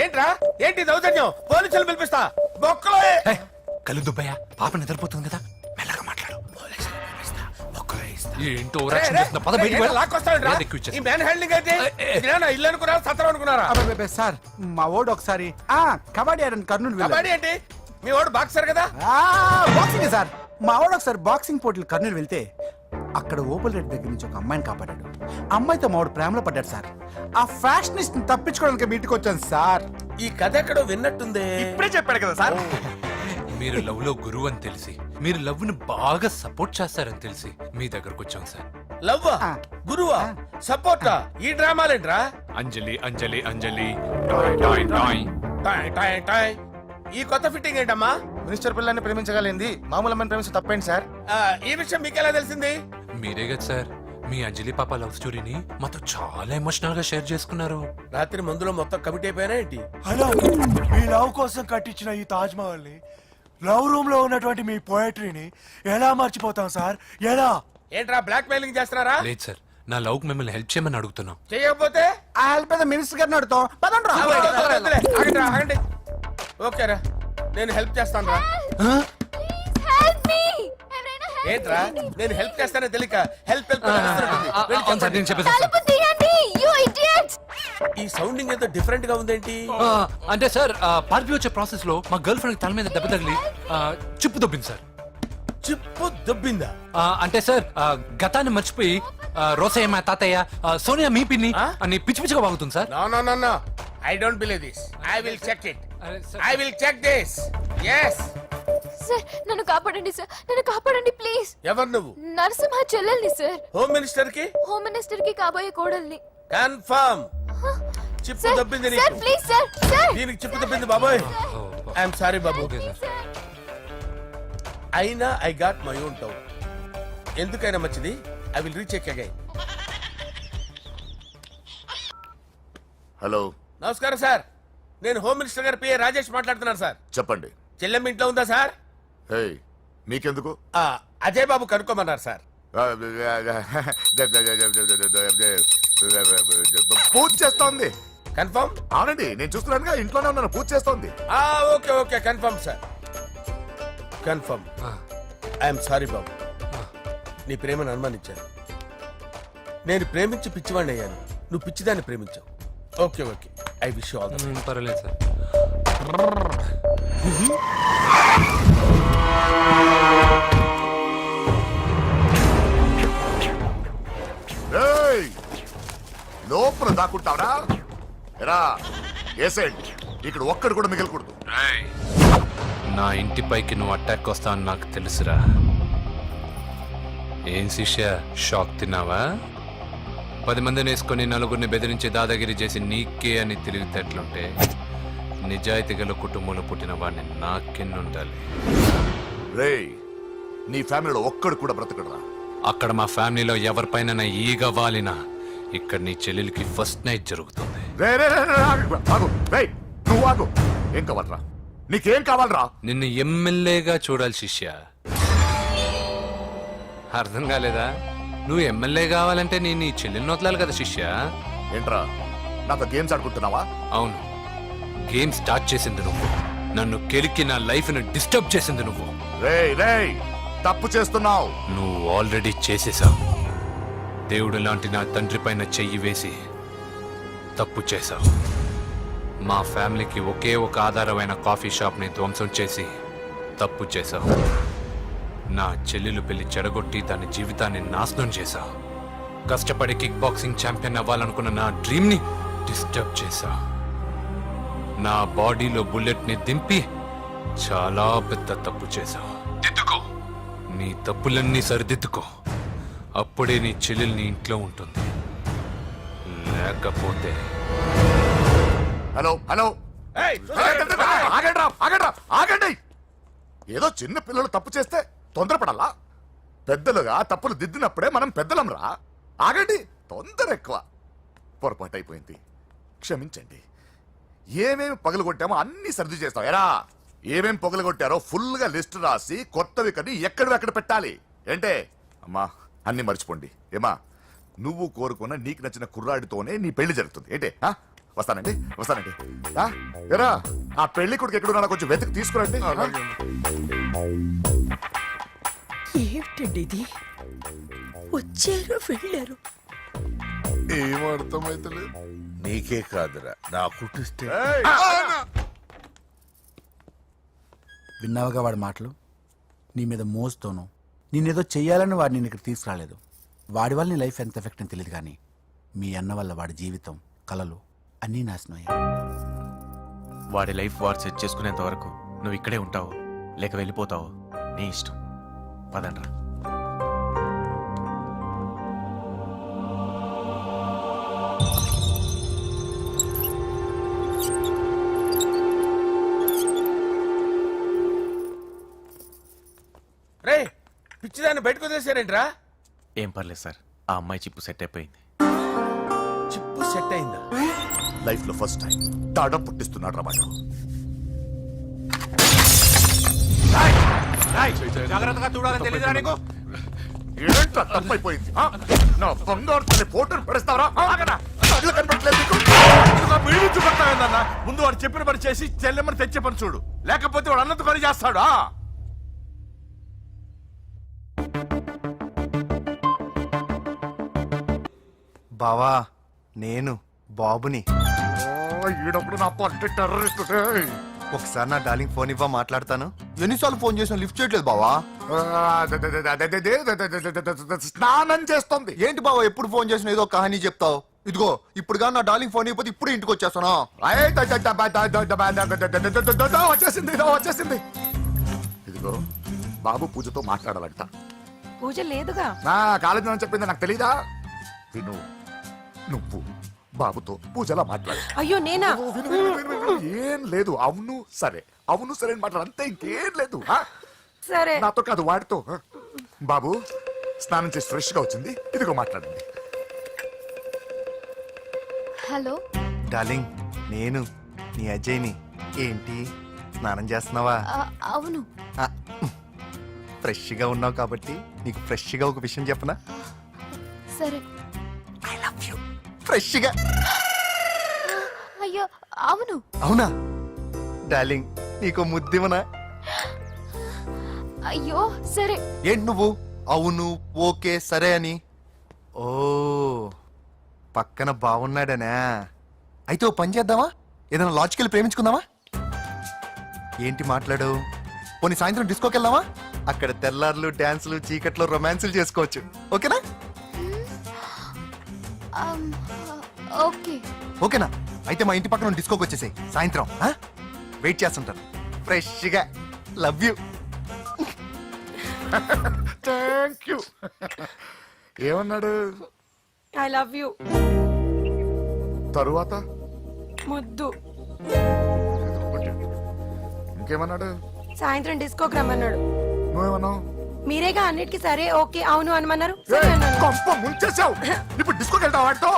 B: ఏంట్రా ఏంటి దౌర్జన్యం? పోలీసులు పిలిపిస్తా. బొక్కలో
I: ఏయ్, కళ్ళు దుబ్బయ్యా, పాప నిద్రపోతుంది కదా, మెల్లగా మాట్లాడు. ఏంటో ఓవర్ యాక్షన్ చేస్తున్నా, పద బయటికి వెళ్ళు.
B: లాక్కొస్తాడు
I: ఏది ఎక్కువ ఇచ్చేస్తా.
B: ఈ మ్యాన్ హ్యాండ్లింగ్ అయితే ఇదేనా ఇల్లు అనుకున్నారా సత్రం అనుకున్నారా?
G: సార్ మా ఓడు ఒకసారి కబడ్డీ ఆడని కర్నూలు
B: కబడ్డీ ఏంటి? మీ వాడు బాక్సర్ కదా?
G: Boxing sir. మా వాడు ఒకసారి బాక్సింగ్ పోటీలు కర్నూలు వెళ్తే అక్కడ ఓపెల్ రెడ్డి దగ్గర నుంచి ఒక అమ్మాయిని కాపాడాడు. అమ్మాయితో మా వాడు ప్రేమలో పడ్డాడు సార్. ఆ ఫ్యాషనిస్ట్ తప్పించుకోవడానికి మీటికి వచ్చాను సార్.
B: ఈ కథ ఎక్కడో విన్నట్టుంది.
K: ఇప్పుడే చెప్పాడు కదా సార్.
I: మీరు లవ్ లో గురువు అని తెలిసి, మీరు లవ్ ను బాగా సపోర్ట్ చేస్తారని తెలిసి మీ దగ్గరకు వచ్చాం సార్.
B: లవ్వా గురువా సపోర్టా? ఈ డ్రామాలేంట్రా?
I: అంజలి అంజలి అంజలి టాయ్ టాయ్ టాయ్.
B: టాయ్ టాయ్ టాయ్. ఈ కొత్త ఫిట్టింగ్ ఏంటమ్మా?
K: మినిస్టర్ పిల్లల్ని ప్రేమించగలిగింది మామూలు అమ్మని ప్రేమించి తప్పేంటి సార్?
B: ఈ విషయం మీకెలా తెలిసింది?
I: మీరే కదా సార్ మీ అంజలి పాప లవ్ స్టోరీని మాతో చాలా ఎమోషనల్ గా షేర్ చేసుకున్నారు.
B: రాత్రి మందులో మొత్తం కమిటీ అయిపోయినా ఏంటి?
L: హలో, మీ లవ్ కోసం కట్టించిన ఈ తాజ్ మహల్ ని, లవ్ రూమ్ లో ఉన్నటువంటి మీ పోయట్రీని ఎలా మర్చిపోతాం సార్? ఎలా?
B: ఏంట్రా బ్లాక్ మెయిలింగ్ చేస్తున్నారా?
I: లేదు సార్, నా లవ్ మిమ్మల్ని హెల్ప్ చేయమని అడుగుతున్నాం.
B: చేయకపోతే
G: ఆ హెల్ప్ ఏదో మినిస్టర్ గారిని అడుగుతాం. పదండి రా.
B: వద్దులే, ఆగండి రా, ఆగండి. ఓకేరా, నేను హెల్ప్ చేస్తాను రా. ఏంట్రా నేను హెల్ప్ చేస్తానో తెలియక హెల్ప్ హెల్ప్
I: అవును సార్, నేను చెప్పేసి
B: ఈ సౌండింగ్ ఏదో డిఫరెంట్ గా ఉందేంటి?
I: అంటే సార్ పార్టీ వచ్చే ప్రాసెస్ లో మా గర్ల్ ఫ్రెండ్ తల మీద దెబ్బ తగిలి చిప్పు దొబ్బింది సార్.
B: చిప్పు దొబ్బిందా?
I: అంటే సార్ గతాన్ని మర్చిపోయి రోసయ్య మా తాతయ్య సోనియా మీ పిన్ని అని పిచ్చి పిచ్చిగా వాగుతుంది sir.
B: No I don't believe this. I will check it. I will check this. yes
A: sir నన్ను కాపాడండి సార్, నన్ను కాపాడండి ప్లీజ్.
B: ఎవరు నువ్వు?
A: నరసింహ చెల్లెల్ని సార్,
B: హోమ్ మినిస్టర్ కి
A: హోమ్ మినిస్టర్ కి కాబోయే కోడల్ని.
B: కన్ఫర్మ్ చిప్పు దొబ్బింది
A: సార్
B: నీకు.
A: ప్లీజ్ సార్, సార్
B: దీనికి చిప్పు దొబ్బింది బాబోయ్. ఐఎమ్ సారీ బాబు. అయినా I got my own town. ఎందుకైనా మంచిది I will recheck again.
C: Hello,
B: నమస్కారం సార్, నేను హోమ్ మినిస్టర్ గారి పిఏ రాజేష్ మాట్లాడుతున్నాను సార్.
C: చెప్పండి.
B: చెల్లెమ్మ ఇంట్లో ఉందా సార్?
C: హే, మీకెందుకు?
B: అజయ్ బాబు కనుక్కోమన్నారు సార్.
C: పూజ చేస్తోంది.
B: కన్ఫర్మ్?
C: అవునండి, నేను చూస్తున్నానుగా, ఇంట్లోనే ఉన్నాను, పూజ చేస్తోంది.
B: Okay okay confirm sir, confirm. I'm sorry బాబు, నీ ప్రేమను అనుమానించాను. నేను ప్రేమించి పిచ్చివాడిని అయ్యాను, నువ్వు పిచ్చిదాన్ని ప్రేమించావు. Okay okay, I wish all the best.
I: పర్వాలేదు సార్.
C: ఏయ్, లోపల దాక్కుంటావరా? ఎరా ఏసెంట్, ఇక్కడ ఒక్కడు కూడా మిగలకూడదు.
I: నా ఇంటిపైకి నువ్వు అటాక్ వస్తావని నాకు తెలుసురా. ఏం శిష్య, షాక్ తిన్నావా? 10 మందిని వేసుకొని నలుగురిని బెదిరించి దాదాగిరి చేసి నీకే అని తిరిగితేట్లుంటే నిజాయితీ గల కుటుంబంలో పుట్టిన వాడిని నాకెన్నుండాలి.
C: రేయ్, నీ ఫ్యామిలీలో ఒక్కడు కూడా బ్రతకడరా?
I: అక్కడ మా ఫ్యామిలీలో ఎవరిపైన ఈగ వాలినా ఇక్కడ నీ చెల్లెలికి ఫస్ట్ నైట్ జరుగుతుంది.
C: రే రే రే రే, ఆగు. రేయ్, నువ్వు ఆగు. ఏం కావాలరా? నీకేం కావాలరా?
I: నిన్ను ఎమ్మెల్యేగా చూడాలి శిష్య. అర్థం కాలేదా? నువ్వు ఎమ్మెల్యే కావాలంటే నేను నీ చెల్లెల్ని వదలాలి కదా శిష్య.
C: ఏంట్రా, నాతో గేమ్స్ ఆడుకుంటున్నావా?
I: అవును, గేమ్ స్టార్ట్ చేసింది నువ్వు. నన్ను కెలికి నా లైఫ్ ను డిస్టర్బ్ చేసింది నువ్వు.
C: రేయ్ రేయ్, తప్పు చేస్తున్నావు.
I: నువ్వు ఆల్రెడీ చేసేసావు. దేవుడు లాంటి నా తండ్రి పైన చెయ్యి వేసి తప్పు చేశావు. మా ఫ్యామిలీకి ఒకే ఒక ఆధారమైన కాఫీ షాప్ ని ధ్వంసం చేసి తప్పు చేశావు. నా చెల్లెలు పెళ్లి చెడగొట్టి దాని జీవితాన్ని నాశనం చేశావు. కష్టపడి కిక్ బాక్సింగ్ ఛాంపియన్ అవ్వాలనుకున్న నా డ్రీమ్ ని డిస్టర్బ్ చేశావు. నా బాడీలో బుల్లెట్ ని దింపి చాలా పెద్ద తప్పు చేశావు. దిద్దుకో, నీ తప్పులన్నీ సరిదిద్దుకో. అప్పుడే నీ చెల్లెలు నీ ఇంట్లో ఉంటుంది. లేకపోతే
C: హలో హలో, ఆగండి. ఏదో చిన్న పిల్లలు తప్పు చేస్తే తొందరపడాలా? పెద్దలుగా తప్పులు దిద్దినప్పుడే మనం పెద్దలంరా. ఆగండి, తొందర ఎక్కువ. పొరపాటు అయిపోయింది, క్షమించండి. ఏమేమి పగలగొట్టామో అన్ని సర్ది చేస్తాం. ఎరా, ఏమేమి పగలగొట్టారో ఫుల్ గా లిస్ట్ రాసి కొత్తవి కని ఎక్కడ పెట్టాలి. ఏంటే అమ్మా, అన్ని మర్చిపోండి. ఏమా, నువ్వు కోరుకున్న నీకు నచ్చిన కుర్రాడితోనే నీ పెళ్లి జరుగుతుంది. ఏంటే వస్తానండి. ఎరా, ఆ పెళ్లి కొడుకు ఎక్కడున్నా కొంచెం వెతికి తీసుకురండి.
A: ఏమిటండి ఇది? వచ్చారు వెళ్ళారు.
B: ఏం అర్థమైతలేదు. నీకే కాదురా, నా కుట్టిస్తే.
G: విన్నావుగా వాడి మాటలు? నీ మీద మోజుతోనూ నేనేదో చెయ్యాలని వాడు నేను ఇక్కడ తీసుకురాలేదు. వాడి వల్ల నీ లైఫ్ ఎంత ఎఫెక్ట్ అని తెలియదు, కానీ మీ అన్న వల్ల వాడి జీవితం, కలలు అన్నీ నాశనం అయ్యాయి.
J: వాడి లైఫ్ వాడు సెట్ చేసుకునేంత వరకు నువ్వు ఇక్కడే ఉంటావు, లేక వెళ్ళిపోతావు, నీ ఇష్టం. పదండ్రా.
B: రే, పిచ్చిదాన్ని బయటకు వదిలేసారేంట్రా?
J: ఏం పర్లేదు సార్, ఆ అమ్మాయి చిప్పు సెట్ అయిపోయింది.
B: చిప్పు సెట్ అయిందా?
C: లైఫ్ లో ఫస్ట్ టైం తాడం పుట్టిస్తున్నాడు రా వాడు.
J: జాగ్రత్తగా చూడాలని తెలియదురా నీకు?
C: ఏంట్రా తప్పైపోయింది? నా బంగారు తల్లి ఫోటోలు పడేస్తావరా? కళ్ళు కనపడట్లేదు నీకు?
B: ముందు వాడు చెప్పిన పని చేసి చెల్లెమ్మని తెచ్చే పని చూడు, లేకపోతే వాడు అన్నంత పని చేస్తాడు.
L: బావా, నేను బాబుని.
C: ఈడప్పుడు నా పట్టు టెర్రరిస్ట్.
L: ఒకసారి నా డార్లింగ్ ఫోన్ ఇవ్వ, మాట్లాడతాను. ఎన్నిసార్లు ఫోన్ చేసినా లిఫ్ట్ చేయట్లేదు బావా.
C: స్నానం చేస్తుంది.
K: ఏంటి బావ ఎప్పుడు ఫోన్ చేసిన ఏదో కహానీ చెప్తావు? ఇదిగో ఇప్పుడు నా డార్లింగ్ ఫోన్ అయిపోతే ఇప్పుడు ఇంటికి వచ్చేస్తాను.
C: వచ్చేసింది వచ్చేసింది. ఇదిగో బాబు పూజతో మాట్లాడాలంట.
A: పూజ లేదుగా.
C: నా కాలేజీ అని చెప్పింది నాకు తెలీదా? విను, నువ్వు బాబుతో పూజలా మాట్లాడు.
A: అయ్యో నేనా?
C: విను, విను, విను, విను, విను. ఏం లేదు. అవును సరే అని మాట్లాడు, అంతే, ఇంకేం లేదు.
A: సరే.
C: నాతో కాదు, వాడితో. బాబు స్నానం చేసి ఫ్రెష్ గా వచ్చింది, ఇదిగో మాట్లాడండి.
E: హలో
K: డార్లింగ్, నేను నీ అజయ్ని. ఏంటి స్నానం చేస్తున్నావా?
E: అవును.
K: ఫ్రెష్ గా ఉన్నావు కాబట్టి నీకు ఫ్రెష్ గా ఒక విషయం చెప్పనా?
E: సరే.
K: I love you. ఫ్రెష్ గా.
E: అయ్యో అవును.
K: అవునా డార్లింగ్, నీకు ముద్దివనా?
E: అయ్యో సరే.
K: ఏంటి నువ్వు అవును ఓకే సరే అని? ఓ పక్కన బాగున్నాడనా? అయితే ఓ పని చేద్దామా? ఏదైనా లాజికల్ ప్రేమించుకుందామా? ఏంటి మాట్లాడు? పోనీ సాయంత్రం డిస్కోకి వెళ్దామా? అక్కడ తెల్లార్లు డాన్సులు చీకట్లో రొమాన్సులు చేసుకోవచ్చు. ఓకేనా?
E: ఓకే.
K: ఓకేనా? అయితే మా ఇంటి పక్కన డిస్కోకి వచ్చేసాయి సాయంత్రం. వెయిట్ చేస్తుంటాను ఫ్రెష్గా. Love you.
C: Thank you. ఏమన్నాడు?
A: I love you.
C: తరువాత
A: ముద్దు.
C: ఇంకేమన్నాడు?
A: సాయంత్రం డిస్కోకి రమ్మన్నాడు.
C: నువ్వేమన్నావు?
A: మీరేగా అన్నిటికీ సరే ఓకే అవును అనమన్నారు. సరే అన్నాను.
C: కొంప ముంచేసావు. ఇప్పుడు డిస్కోకి వెళ్తావు వాటితో?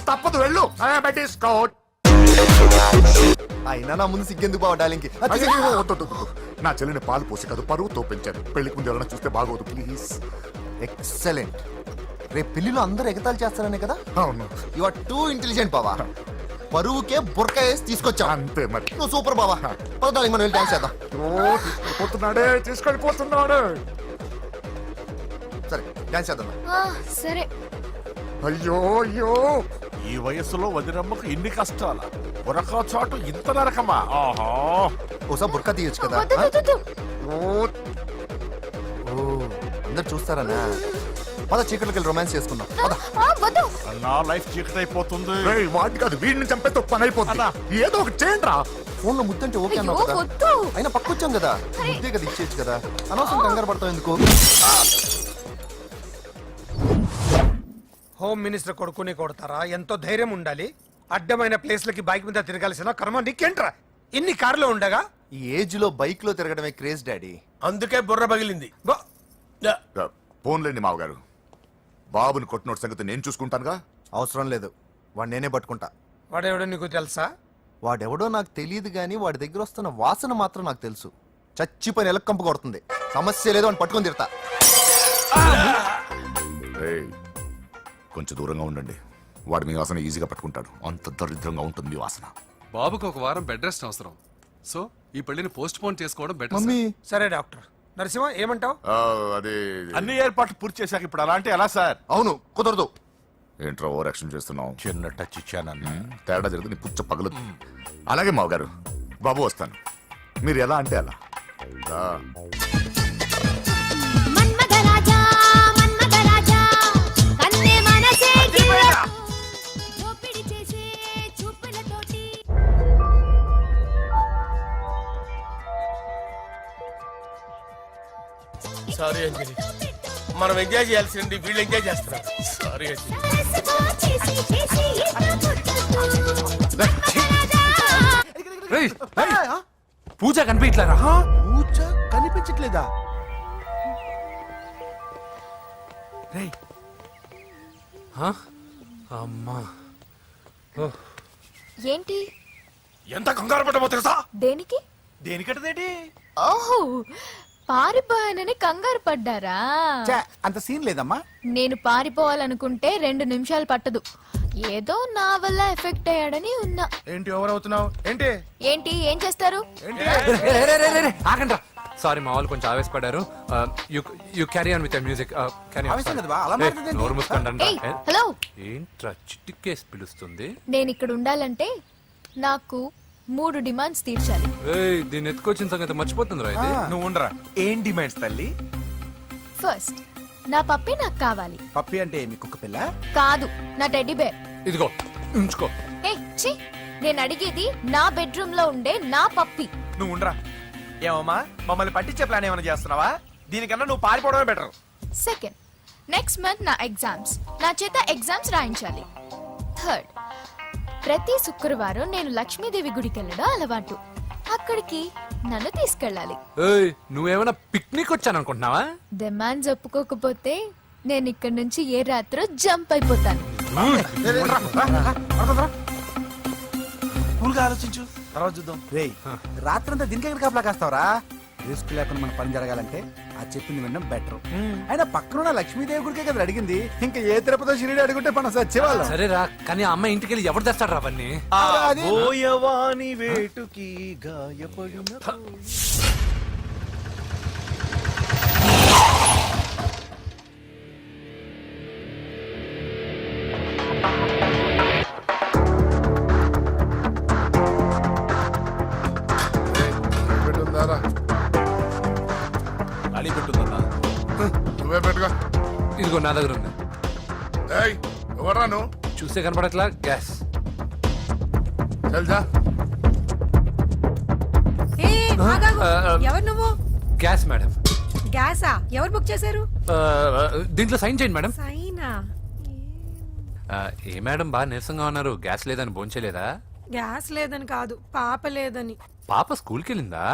C: తప్పదు, వెళ్ళు. డిస్కో.
K: అయినా నా ముందు సిగ్గెందుకు బావ డార్లింగ్?
C: నా చెల్లిని పాలు పోసి కాదు పరువుతో పెంచాను. పెళ్లికి ముందు ఎవరైనా చూస్తే బాగోదు ప్లీజ్.
K: ఎక్సలెంట్. రేపు పెళ్లిలో అందరూ ఎగతాళి చేస్తారనే కదా?
C: అవును.
K: యు ఆర్ టూ ఇంటెలిజెంట్ బావా. పరువుకే బుర్క వేసి తీసుకొచ్చా.
C: అంతే మరి.
K: నువ్వు సూపర్ బావా. పదాలి మనం వెళ్ళి డాన్స్ చేద్దాం.
C: పోతున్నాడే, తీసుకెళ్ళిపోతున్నాడు.
K: సరే డాన్స్ చేద్దాం.
E: సరే.
C: అయ్యో అయ్యో,
B: ఈ వయసులో వదినమ్మకు ఇన్ని కష్టాల ఒరక చోటు ఇంత నరకమా? ఆహా,
K: ఓసారి బుర్కా తీయొచ్చు కదా. ఓ అందరు చూస్తారనా? పద చీకట్లోకి వెళ్ళి రొమాన్స్ చేసుకుందాం.
B: నా లైఫ్ చీకటి అయిపోతుంది.
C: వాటి కాదు, వీడిని చంపేతో పని అయిపోతుందా? ఏదో ఒకటి చేయండి రా.
K: ఫోన్ లో ముద్దంటే ఓకే అన్నావు కదా. అయినా పక్కొచ్చాం కదా, ముద్దే కదా ఇచ్చేయచ్చు కదా. అనవసరం కంగారు పడతావు ఎందుకు?
M: హోమ్ మినిస్టర్ కొడుకుని కొడతారా? ఎంతో ధైర్యం ఉండాలి. అడ్డమైన ప్లేస్లకి బైక్ మీద తిరగాల్సిన కర్మ నీకేంట్రా? ఇన్ని కార్లో ఉండగా
K: ఈ ఏజ్ లో బైక్ లో తిరగడమే క్రేజ్ డాడీ.
B: అందుకే బుర్ర పగిలింది.
C: ఫోన్లేండి మావగారు, బాబుని కొట్టినోటి సంగతి నేను చూసుకుంటానుగా.
K: అవసరం లేదు, వాడు నేనే పట్టుకుంటా.
M: వాడెవడో నీకు తెలుసా?
K: వాడెవడో నాకు తెలియదు గానీ వాడి దగ్గర వస్తున్న వాసన మాత్రం నాకు తెలుసు. చచ్చిపోయిన ఎలక్కంపు కొడుతుంది. సమస్య లేదు అని పట్టుకొని తిడతా.
C: కొంచెం దూరంగా ఉండండి. వాడు మీ వాసన ఈజీగా పట్టుకుంటాడు. అంత దరిద్రంగా ఉంటుంది మీ వాసన.
F: బాబుకి ఒక వారం బెడ్ రెస్ట్ అవసరం. సో ఈ పెళ్లిని పోస్ట్ పోన్ చేసుకోవడం బెటర్.
K: మమ్మీ
M: సరే డాక్టర్. నరసింహ ఏమంటావు?
C: అదే
B: అన్ని ఏర్పాట్లు పూర్తి చేశాక ఇప్పుడు అలాంటి ఎలా సార్?
K: అవును కుదరదు.
C: ఏంట్రా ఓవర్ యాక్షన్ చేస్తున్నావు?
B: చిన్న టచ్ ఇచ్చానన్న.
C: తేడా జరిగితే నీ పుచ్చ పగలు. అలాగే మావగారు, బాబు వస్తాను. మీరు ఎలా అంటే అలా.
B: సారీ అంజలి, మనం ఎంజాయ్ చేయాల్సింది వీళ్ళు ఎంజాయ్ చేస్తున్నారు. సారీ అంజలి.
I: పూజ కనిపించలేరా?
G: పూజ కనిపించట్లేదా?
I: అమ్మా,
E: ఏంటి?
B: ఎంత కంగారు పడ్డమో తెలుసా?
E: దేనికి?
M: దేనికటదేటి?
E: ఓహో, పారిపోయానని కంగారు పడ్డారా?
G: ఛే, అంత సీన్ లేదమ్మా.
E: నేను పారిపోవాలనుకుంటే 2 నిమిషాలు పట్టదు. ఏదో నా వల్ల ఎఫెక్ట్ అయ్యాడని ఉన్నా.
M: ఏంటి ఓవర్ అవుతున్నావు? ఏంటి
E: ఏంటి ఏం చేస్తారు?
I: ఆగండి. సారీ, మా వాళ్ళు కొంచెం ఆవేశపడ్డారు. You carry on with music.
G: ఆవేశం కదా బా, అలా మాట్లాడేదేంటి?
I: నోరు మూసుకోండి.
E: ఏయ్, హలో.
I: ఏంట్రా చిట్టికేసి పిలుస్తుంది?
E: నేను ఇక్కడ ఉండాలంటే నాకు 3 డిమాండ్స్ తీర్చాలి.
I: ఏయ్, దీన్ని ఎత్తుకొచ్చిన సంగతి మర్చిపోతుందిరా ఇది.
J: నువ్వు ఉండరా. ఏం డిమాండ్స్ తల్లి?
E: ఫస్ట్, నా పప్పి నాకు కావాలి.
G: పప్పి అంటే మీ కుక్క పిల్ల?
E: కాదు, నా టెడ్డీ బేర్.
I: ఇదిగో ఉంచుకో.
E: ఏ ఛీ, నేను అడిగేది నా బెడ్రూమ్ లో ఉండే నా పప్పి.
J: నువ్వు ఉండరా. ఏమమ్మా, మమ్మల్ని పట్టించే ప్లాన్ ఏమైనా చేస్తున్నావా? దీనికన్నా నువ్వు పారిపోవడమే బెటర్.
E: సెకండ్, నెక్స్ట్ మంత్ నా ఎగ్జామ్స్, నా చేత ఎగ్జామ్స్ రాయించాలి. థర్డ్, ప్రతి శుక్రవారం నేను లక్ష్మీదేవి గుడికి వెళ్ళడం అలవాటు. అక్కడికి నన్ను తీసుకెళ్ళాలి.
I: ఏయ్, నువ్వేమైనా పిక్నిక్ వచ్చాను అనుకుంటున్నావా?
E: డిమాండ్స్ ఒప్పుకోకపోతే నేను ఇక్కడి నుంచి ఏ రాత్రో జంప్ అయిపోతాను.
M: కూల్గా ఆలోచించు, తర్వాత చూద్దాం.
G: రేయ్, రాత్రంతా దీనికి ఎక్కడ కాపలా కాస్తావరా? రిస్క్ లేకుండా మన పని జరగాలంటే ఆ చెప్పింది వినడం బెటర్. అయినా పక్కన లక్ష్మీదేవి గుడికే కదా అడిగింది, ఇంకా ఏ తిరుపతి షిరిడి అడుగుంటే మనం సచ్చేవాళ్ళం.
I: సరేరా, కానీ ఆ అమ్మాయి ఇంటికి వెళ్ళి ఎవరు తెస్తాడు రా అవన్నీ?
J: ఓయవాని వేటుకి గాయపడిన
B: అడి పెట్టుందన్నా.
C: నువ్వే పెట్టుకో.
I: ఇదిగో నా దగ్గర ఉంది.
C: ఏయ్, ఎవరా నువ్వు?
I: చూస్తే కనపడట్లా? గ్యాస్.
C: తెలుసా?
A: ఏ, ఆగాగు. ఎవరు నువ్వు?
I: Gas madam.
A: గ్యాసా? ఎవరు బుక్ చేశారు?
I: దీంట్లో సైన్ చేయండి మేడం.
A: సైనా?
I: ఏ మేడం బాగా నీరసంగా ఉన్నారు? గ్యాస్ లేదని భోంచలేదా?
A: గ్యాస్ లేదని కాదు, పాప లేదని.
I: పాప స్కూల్కి వెళ్ళిందా?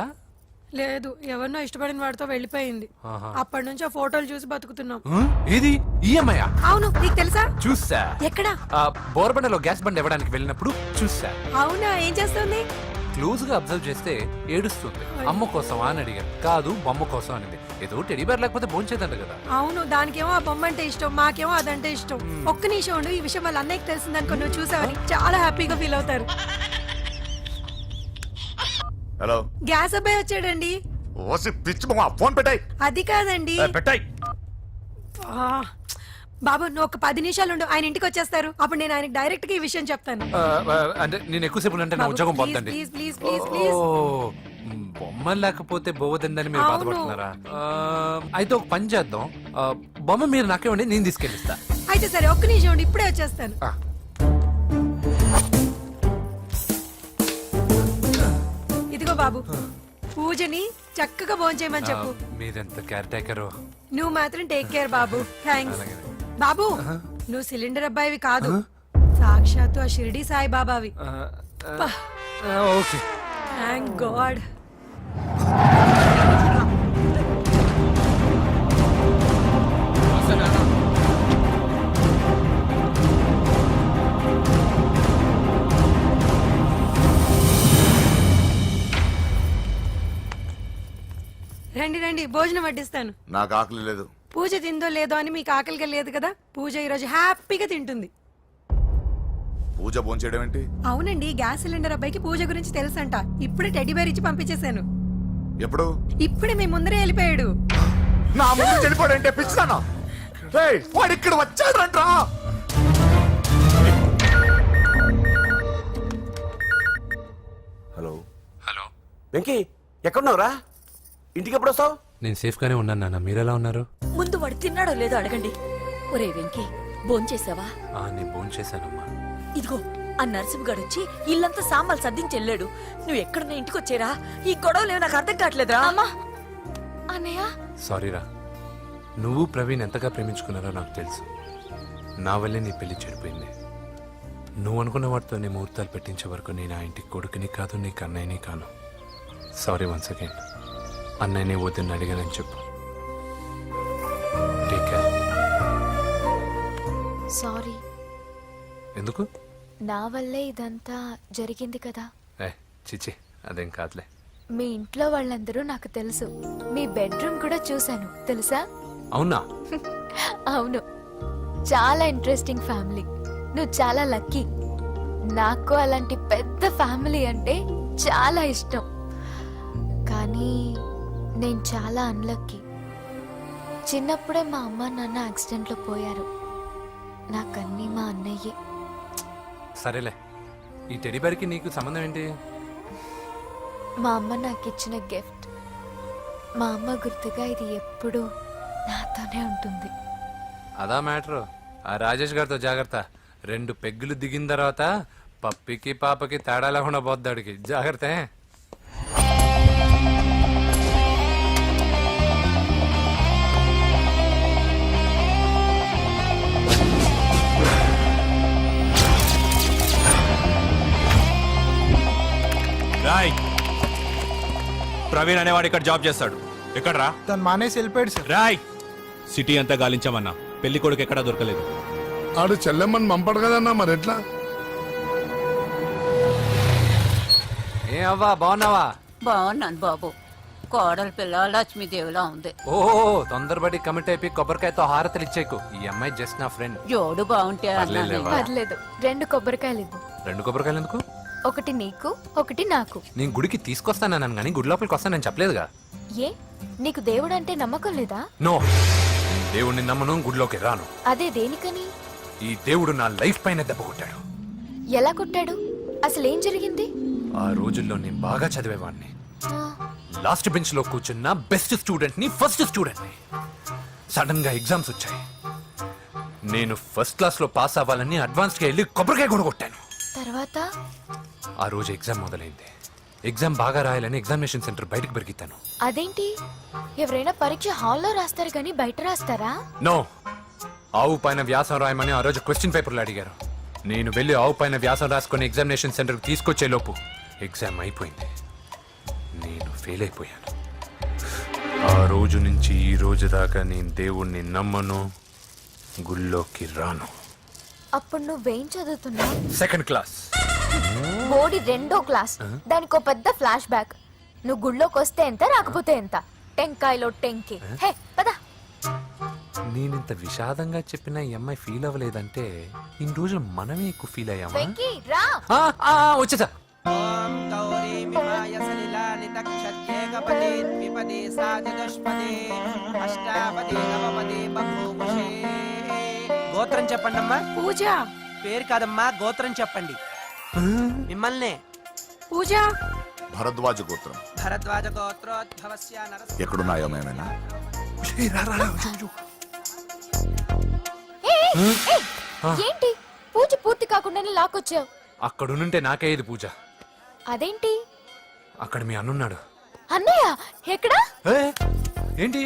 A: లేదు, ఎవరినో ఇష్టపడిన వాడితో వెళ్ళిపోయింది.
I: ఆహా.
A: అప్పటి నుంచి ఆ ఫోటోలు చూసి బతుకుతున్నాం.
I: ఏది ఈఎంఐ?
A: అవును, నీకు తెలుసా?
I: చూసా.
A: ఎక్కడా?
I: బోర్బండలో గ్యాస్ బండ్ ఇవ్వడానికి వెళ్ళినప్పుడు చూసా.
A: అవునా, ఏం చేస్తుంది?
I: క్లోజ్ గా అబ్జర్వ్ చేస్తే ఏడుస్తుంది. అమ్మ కోసం అని అడిగాను. కాదు, బొమ్మ కోసం అనింది. ఏదో టెడీ బేర్ లేకపోతే భోంచేదంట కదా.
A: అవును, దానికేమో ఆ బొమ్మ అంటే ఇష్టం, మాకేమో అదంటే ఇష్టం. ఒక్క నిమిషం ఉండు, ఈ విషయం వాళ్ళ అన్నయ్యకి తెలిసిందనుకో, నువ్వు చూసావని చాలా హ్యాపీగా ఫీల్ అవుతారు.
C: హలో,
A: గ్యాస్ అబ్బాయి వచ్చాడండి.
C: ఓసి పిచ్చి బొమ్మ, ఫోన్ పెట్టాయి.
A: అది కాదండి.
C: పెట్టాయి.
A: ఆ, బాబు నువ్వు ఒక 10 నిమిషాలు ఉండు, ఆయన ఇంటికి వచ్చేస్తారు. అప్పుడు నేను ఆయనకి డైరెక్ట్ గా ఈ విషయం చెప్తాను.
I: అంటే నేను ఎక్కువసేపు అంటే నా ఉద్యోగం పోతండి.
A: Please please please please.
I: బొమ్మ లేకపోతే బోవదందని మీరు
A: అవును.
I: బాధపడుతున్నారా? అయితే ఒక పని చేద్దాం. బొమ్మ మీరు నాకేమండి, నేను తీసుకెళ్ళిస్తా.
A: అయితే సరే, ఒక్క నిమిషం ఉండు, ఇప్పుడే వచ్చేస్తాను. ఇదిగో బాబు, పూజని చక్కగా భోంచేయమని చెప్పు.
I: మీరెంత కేర్ టేకరు.
A: నువ్వు మాత్రం టేక్ కేర్ బాబు. థ్యాంక్స్ బాబు. నువ్వు సిలిండర్ అబ్బాయివి కాదు, సాక్షాత్తు ఆ షిరిడి సాయి బాబావి.
I: ఓకే.
A: Thank god. రండి రండి, భోజనం వడ్డిస్తాను.
C: నాకు ఆకలి లేదు.
A: పూజ తిందో లేదో అని మీకు ఆకలిగా లేదు కదా, పూజ ఈరోజు హ్యాపీగా తింటుంది.
C: పూజ భోంచేయడం ఏంటి?
A: అవునండి, గ్యాస్ సిలిండర్ అబ్బాయికి పూజ గురించి తెలుసంట. ఇప్పుడే టెడ్డీ బేర్ ఇచ్చి పంపించేశాను.
C: ఎప్పుడు?
A: ఇప్పుడే మీ ముందరే వెళ్ళిపోయాడు.
C: నా ముందు చెడిపోడంటే పిచ్చిదానా? రేయ్, వాడు ఇక్కడ వచ్చాడంట్రా.
F: హలో
I: హలో
F: వెంకీ, ఎక్కడున్నావురా? ఇంటికి ఎప్పుడు వస్తావు?
I: నేను సేఫ్ గానే ఉన్నాను నాన్న. మీరెలా ఉన్నారు?
D: ముందు వాడు తిన్నాడో లేదో అడగండి. ఒరే వెంకీ, భోంచేసావా?
I: నేను భోంచేశానమ్మా.
D: ఇదిగో ఆ నరసింహగాడు వచ్చి ఇల్లంతా సామాన్లు సర్దించి వెళ్ళాడు. నువ్వు ఎక్కడున్నా ఇంటికి వచ్చేరా? ఈ గొడవలేవు నాకు అర్థం కావట్లేదురా.
E: అన్నయ్య,
I: సారీరా. నువ్వు ప్రవీణ్ ఎంతగా ప్రేమించుకున్నారో నాకు తెలుసు. నా వల్లే నీ పెళ్లి చెడిపోయింది. నువ్వు అనుకున్న వాటితో నీ ముహూర్తాలు పెట్టించే వరకు నేను ఆ ఇంటికి కొడుకుని కాదు, నీకు అన్నయ్యని కాను. Sorry once again. అన్నయ్యని వద్దని అడిగానని చెప్పు. Take care.
E: సారీ.
I: ఎందుకు?
E: నా వల్లే ఇదంతా జరిగింది కదా.
I: చిచి, అదేం కాదులే.
E: మీ ఇంట్లో వాళ్ళందరూ నాకు తెలుసు. మీ బెడ్రూమ్ కూడా చూశాను, తెలుసా?
I: అవునా?
E: అవును, చాలా ఇంట్రెస్టింగ్ ఫ్యామిలీ. నువ్వు చాలా లక్కీ. నాకు అలాంటి పెద్ద ఫ్యామిలీ అంటే చాలా ఇష్టం. కానీ నేను చాలా అన్లక్కీ. చిన్నప్పుడే మా అమ్మ నాన్న యాక్సిడెంట్లో పోయారు. నాకన్నీ మా అన్నయ్యే.
I: సరేలే, ఈ టెడీ బేర్కి నీకు సంబంధం ఏంటి?
E: మా అమ్మ నాకు ఇచ్చిన గిఫ్ట్. మా అమ్మ గుర్తుగా ఇది ఎప్పుడూ నాతోనే ఉంటుంది.
I: అదా మ్యాటర్. ఆ రాజేష్ గారితో జాగ్రత్త. 2 పెగ్గులు దిగిన తర్వాత పప్పికి పాపకి తేడా లేకుండా పోద్దాడికి. జాగ్రత్త.
J: రాయ్, ప్రవీణ్ అనేవాడు ఇక్కడ జాబ్ చేస్తాడు. ఎక్కడ్రా?
G: తను మానేసి వెళ్ళిపోయాడు సార్.
J: రాయ్, సిటీ అంతా గాలించామన్నా, పెళ్లి కొడుకు ఎక్కడా దొరకలేదు.
C: ఆడు చెల్లెమ్మని పంపడు కదన్నా, మరి ఎట్లా?
I: ఏ అవ్వా, బాగున్నావా?
D: బాగున్నాను బాబు. కోడలి పిల్ల లక్ష్మీదేవిలా ఉంది.
I: ఓ తొందరపడి కమిట్ అయిపోయి కొబ్బరికాయతో హారతలు ఇచ్చేకు. ఈ అమ్మాయి జస్ట్ నా ఫ్రెండ్.
D: జోడు బాగుంటే
I: పర్లేదులేవా?
E: పర్లేదు, 2 కొబ్బరికాయలు ఇవ్వు.
I: 2 కొబ్బరికాయలు ఎందుకు?
E: ఒకటి నీకు, ఒకటి నాకు.
I: నేను గుడికి తీసుకొస్తానన్నాను కానీ గుడి లోపలికి వస్తానని చెప్పలేదుగా.
E: ఏ, నీకు దేవుడు అంటే నమ్మకం లేదా?
I: నో, నేను దేవుడిని నమ్మను, గుడిలోకి రాను.
E: అదే దేనికని?
I: ఈ దేవుడు నా లైఫ్ పైన దెబ్బ కొట్టాడు.
E: ఎలా కొట్టాడు? అసలేం జరిగింది?
I: ఆ రోజుల్లో నేను బాగా చదివేవాడిని.
E: ఆ,
I: లాస్ట్ బెంచ్ లో కూర్చున్న బెస్ట్ స్టూడెంట్ ని, ఫస్ట్ స్టూడెంట్ ని. సడన్ గా ఎగ్జామ్స్ వచ్చాయి. నేను ఫస్ట్ క్లాస్ లో పాస్ అవ్వాలని అడ్వాన్స్ కి వెళ్ళి కొబ్బరికాయ కూడా కొట్టాను.
E: తర్వాత?
I: ఆ రోజు ఎగ్జామ్ మొదలైంది. ఎగ్జామ్ బాగా రాయాలని ఎగ్జామినేషన్ సెంటర్ బయటకు పెరిగితాను.
E: అదేంటి, ఎవరైనా పరీక్ష హాల్లో రాస్తారు కానీ బయట రాస్తారా?
I: నో, ఆవు పైన వ్యాసం రాయమని ఆ రోజు క్వశ్చన్ పేపర్లు అడిగారు. నేను వెళ్ళి ఆవు పైన వ్యాసం రాసుకొని ఎగ్జామినేషన్ సెంటర్కి తీసుకొచ్చే లోపు ఎగ్జామ్ అయిపోయింది. నేను ఫెయిల్ అయిపోయాను. ఆ రోజు నుంచి ఈ రోజు దాకా నేను దేవుణ్ణి నమ్మను, గుళ్ళోకి రాను.
E: అప్పుడు నువ్వేం చదువుతున్నావు?
I: 2nd class.
E: బోడి 2వ క్లాస్. దానికో పెద్ద ఫ్లాష్ బ్యాక్. నువ్వు గుళ్ళోకి వస్తే ఎంత, రాకపోతే ఎంత. టెంకాయలో టెంకి. హే పద.
I: నేనింత విషాదంగా చెప్పిన ఈ అమ్మాయి ఫీల్ అవ్వలేదంటే ఇన్ని రోజులు మనమే ఎక్కువ ఫీల్ అయ్యామా?
E: వెంకీ రా.
I: వచ్చేసా.
N: గోత్రం చెప్పండి అమ్మా.
A: పూజ.
N: పేరు కాదమ్మా, గోత్రం చెప్పండి. మిమ్మల్ని.
A: పూజ.
C: భరద్వాజ గోత్రం.
N: భరద్వాజ గోత్రోద్భవస్య నరసింహ.
C: ఎక్కడున్నాయో మేమైనా?
E: ఏంటి పూజ పూర్తి కాకుండానే లాక్కొచ్చావు?
I: అక్కడుంటే నాకే ఇది పూజ.
E: అదేంటి?
I: అక్కడ మీ అన్నున్నాడు.
E: అన్నయ్య ఎక్కడా?
I: ఏంటి,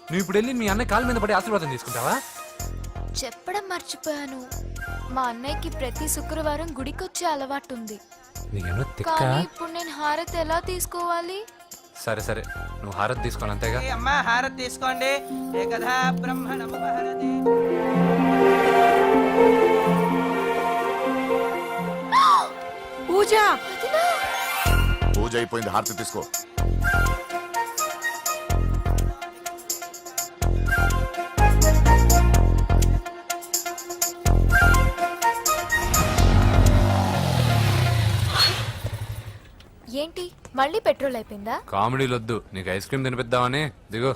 I: నువ్వు ఇప్పుడు వెళ్ళి మీ అన్నయ్య కాళ్ళ మీద పడి ఆశీర్వాదం తీసుకుంటావా?
E: చెప్పడం మర్చిపోయాను. మా అన్నయ్యకి ప్రతి శుక్రవారం గుడికొచ్చే అలవాటు ఉంది.
I: నీకేమో తిక్క.
E: కానీ ఇప్పుడు నేను హారతి ఎలా తీసుకోవాలి?
I: సరే సరే, నువ్వు హారతి తీసుకోవాలి అంతేగా.
N: ఏ అమ్మా, హారతి తీసుకోండి. ఏకదా బ్రహ్మణముపహరతి.
A: పూజ.
C: పూజ అయిపోయింది, హారతి తీసుకో.
E: ఏంటి మళ్ళీ పెట్రోల్ అయిపోయిందా?
I: కామెడీలు వద్దు, నీకు ఐస్ క్రీమ్ తినిపిద్దామని. దిగు.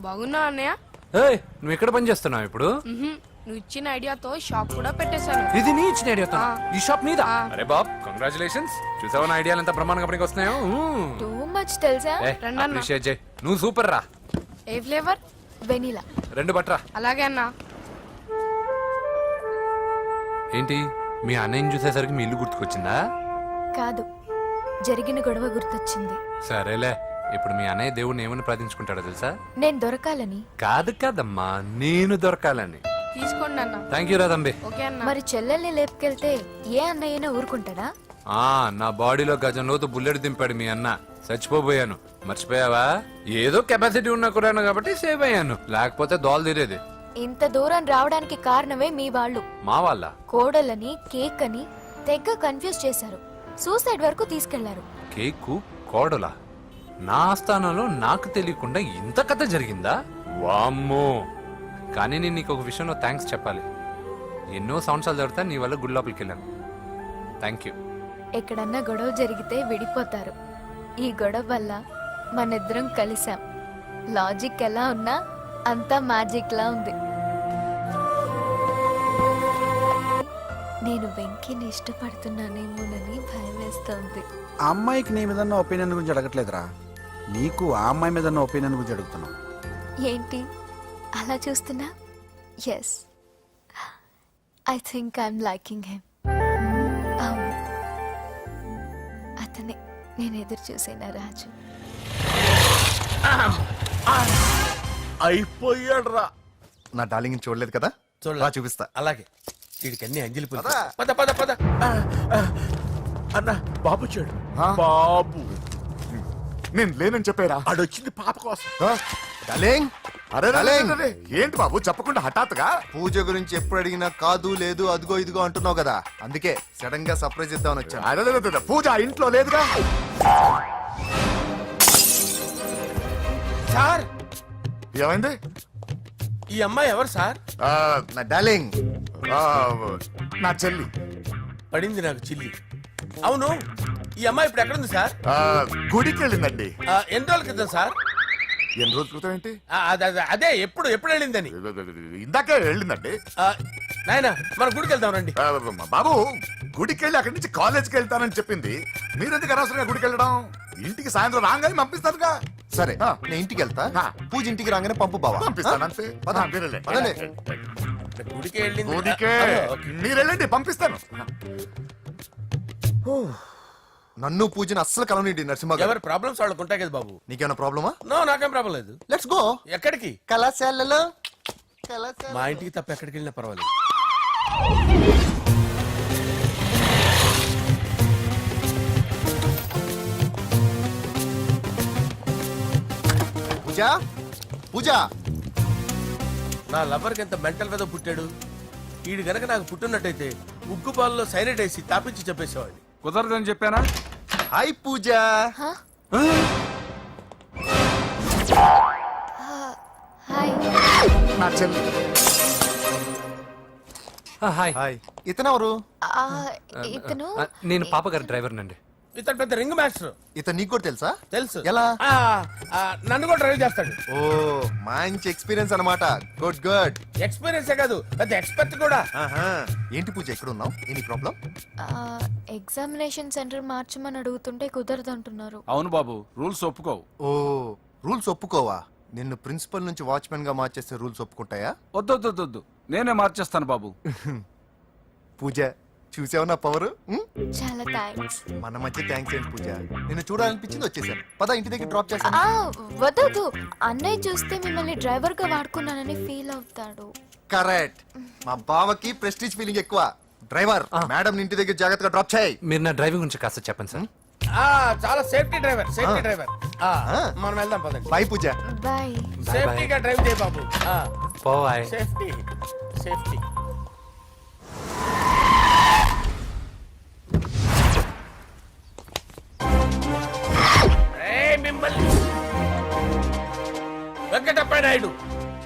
A: బాగున్నా అన్నయ్య?
I: ఏయ్, నువ్వు ఎక్కడ పని చేస్తున్నావు ఇప్పుడు?
A: నువ్వు ఇచ్చిన ఐడియాతో షాప్ కూడా పెట్టేశాను.
I: ఇది నీ ఇచ్చిన ఐడియా? ఈ షాప్ నీదా? అరే బాబ్, కంగ్రాచులేషన్స్. చూసావా నా ఐడియాలు ఎంత బ్రహ్మాండంగా పనికి వస్తున్నాయో?
E: టూ మచ్ తెలుసా?
I: అప్రిషియేట్ చేయి. నువ్వు సూపర్ రా.
A: ఏ ఫ్లేవర్?
E: వెనీలా.
I: 2 బట్రా.
A: అలాగే అన్నా.
I: ఏంటి, మీ అన్నయ్యని చూసేసరికి మీ ఇల్లు గుర్తుకొచ్చిందా?
E: కాదు, జరిగిన గొడవ గుర్తొచ్చింది.
I: సరేలే, ఇప్పుడు మీ అన్నయ్య దేవుడిని ఏమని ప్రార్థించుకుంటాడో తెలుసా?
E: నేను దొరకాలని.
I: కాదు కాదమ్మా, నేను దొరకాలని.
A: తీసుకోండి అన్న.
I: థ్యాంక్ యూ రా తంబి.
A: ఓకే అన్న.
E: మరి చెల్లెల్ని లేపుకెళ్తే ఏ అన్నయ్యనా ఊరుకుంటాడా?
I: నా బాడీలో గజం లోతు బుల్లెట్ దింపాడు మీ అన్న. చచ్చిపోబోయాను. మర్చిపోయావా? ఏదో కెపాసిటీ ఉన్నా కూడా కాబట్టి సేవ్ అయ్యాను, లేకపోతే దోల తీరేది.
E: ఇంత దూరం రావడానికి కారణమే మీ వాళ్ళు.
I: మా వాళ్ళ
E: కోడలని కేక్ అని తెగ కన్ఫ్యూజ్ చేశారు. సూసైడ్ వరకు తీసుకెళ్లారు.
I: కేకు కోడలా? నా ఆస్థానంలో నాకు తెలియకుండా ఇంత కథ జరిగిందా? వామ్మో. కానీ నేను నీకు ఒక విషయంలో థ్యాంక్స్ చెప్పాలి. ఎన్నో సంవత్సరాలు జరుగుతా నీ వల్ల గుడి లోపలికి వెళ్ళాను. Thank you.
E: ఎక్కడన్నా గొడవ జరిగితే విడిపోతారు. ఈ గొడవ వల్ల మనిద్దరం కలిసాం. లాజిక్ ఎలా ఉన్నా అంతా మ్యాజిక్ లా ఉంది. నేను వెంకీని ఇష్టపడుతున్నానేమోనని భయం వేస్తోంది.
G: ఆ అమ్మాయికి నీ మీద ఒపీనియన్ గురించి అడగట్లేదురా, నీకు ఆ అమ్మాయి మీద ఒపీనియన్ గురించి అడుగుతున్నావు.
E: ఏంటి అలా చూస్తున్నా? Yes, I think I'm liking him. అవును, అతనే నేను ఎదురు చూసేనా రాజు.
B: అయిపోయాడు రా.
K: నా డార్లింగ్ చూడలేదు కదా, రా చూపిస్తా.
B: అలాగే వీడికి అన్ని అంజలి పూలు. పద పద పద. అన్న బాబు వచ్చాడు. బాబు
C: నేను లేనని చెప్పారా?
B: ఆడొచ్చింది పాప కోసం.
K: డార్లింగ్,
C: అరే
K: డార్లింగ్.
C: ఏంటి బాబు చెప్పకుండా హఠాత్తుగా?
K: పూజ గురించి ఎప్పుడు అడిగినా కాదు లేదు అదిగో ఇదిగో అంటున్నావు కదా, అందుకే సడన్ గా సర్ప్రైజ్ ఇద్దామని వచ్చాను.
C: అరే పూజ ఇంట్లో లేదుగా.
B: సార్
C: ఏమైంది?
B: ఈ అమ్మాయి ఎవరు సార్?
K: నా డార్లింగ్,
C: ఆ, నా చెల్లి.
B: పడింది నాకు చిల్లి. అవును, ఈ అమ్మాయి ఇప్పుడు ఎక్కడుంది సార్?
C: గుడికి వెళ్ళిందండి.
B: ఎన్ని రోజుల క్రితం సార్?
C: ఎన్ని రోజుల క్రితం ఏంటి?
B: అదే ఎప్పుడు ఎప్పుడు వెళ్ళిందని.
C: ఇందాకే వెళ్ళిందండి.
B: నాయన మన గుడికి వెళ్దాం రండి.
C: బాబు గుడికి వెళ్ళి అక్కడి నుంచి కాలేజ్కి వెళ్తానని చెప్పింది. మీరెందుకు అనవసరంగా గుడికి వెళ్ళడం? ఇంటికి సాయంత్రం రాగానే పంపిస్తానుగా.
K: సరే నేను ఇంటికి వెళ్తా, పూజ ఇంటికి రాగానే పంపు బావా.
C: పంపిస్తాను అంతే.
K: పదండి.
B: గుడికి వెళ్ళింది.
C: గుడికే మీరు వెళ్ళండి, పంపిస్తాను.
K: నన్ను పూజని అస్సలు కలవనిండి నరసింహ గారు.
B: ఎవరి ప్రాబ్లమ్స్ వాళ్ళకు ఉంటాయి కదా బాబు.
K: నీకేమైనా ప్రాబ్లమా?
B: నో, నాకేం ప్రాబ్లం లేదు.
K: Let's go.
B: ఎక్కడికి?
K: కళాశాలలో.
B: మా ఇంటికి తప్ప ఎక్కడికి వెళ్ళినా పర్వాలేదు.
K: పూజ, పూజ.
B: నా లవర్కి ఎంత మెంటల్ మీద పుట్టాడు. వీడు గనక నాకు పుట్టినట్టయితే ఉగ్గు పాలలో సైనట్ వేసి తాపించి చెప్పేసేవాడిని.
F: కుదరదని చెప్పానా?
K: హాయ్ పూజ.
E: హాయ్.
C: నా చెల్లి.
I: హాయ్.
K: హాయ్. ఇతనెవరు?
E: ఇతను
I: నేను పాప గారి డ్రైవర్ నండి.
B: ఇతను పెద్ద రింగ్ మాస్టర్.
K: ఇతను నీకు కూడా తెలుసా?
B: తెలుసు.
K: ఎలా?
B: నన్ను కూడా డ్రైవ్ చేస్తాడు.
K: ఓ మంచి ఎక్స్పీరియన్స్ అన్నమాట. Good good.
B: ఎక్స్పీరియన్స్ కాదు, పెద్ద ఎక్స్పర్ట్ కూడా.
K: ఏంటి పూజ ఎక్కడ ఉన్నావు? Any problem?
E: ఎగ్జామినేషన్ సెంటర్ మార్చమని అడుగుతుంటే కుదరదంటున్నారు.
F: అవును బాబు, రూల్స్ ఒప్పుకోవు.
K: ఓ రూల్స్ ఒప్పుకోవా? నిన్ను ప్రిన్సిపల్ నుంచి వాచ్మెన్ గా మార్చేస్తే రూల్స్ ఒప్పుకుంటాయా?
F: వద్దు, నేనే మార్చేస్తాను బాబు.
K: పూజ చూసావు నా పవర్?
E: చాలా థ్యాంక్స్.
K: మన మధ్య థ్యాంక్స్ ఏంటి పూజ, నిన్ను చూడాలనిపించింది వచ్చేసాను. పద ఇంటి దగ్గర డ్రాప్ చేస్తాను.
E: వద్దు, అన్నయ్య చూస్తే మిమ్మల్ని డ్రైవర్ గా వాడుకున్నానని ఫీల్ అవుతాడు.
K: కరెక్ట్. మా బావకి ప్రెస్టీజ్ ఫీలింగ్ ఎక్కువ. డ్రైవర్, మేడం ఇంటి దగ్గర జాగ్రత్తగా డ్రాప్ చేయి.
I: మీరు నా డ్రైవింగ్ గురించి కాస్త చెప్పండి సార్.
B: చాలా సేఫ్టీ డ్రైవర్. మనం వెళ్దాం పదండి.
K: బై పూజ.
E: బాయ్.
B: సేఫ్టీగా డ్రైవ్ చేయ బాబు.
I: బాయ్.
B: Safety safety. మిమ్మల్ని వెంకటప్ప నాయుడు,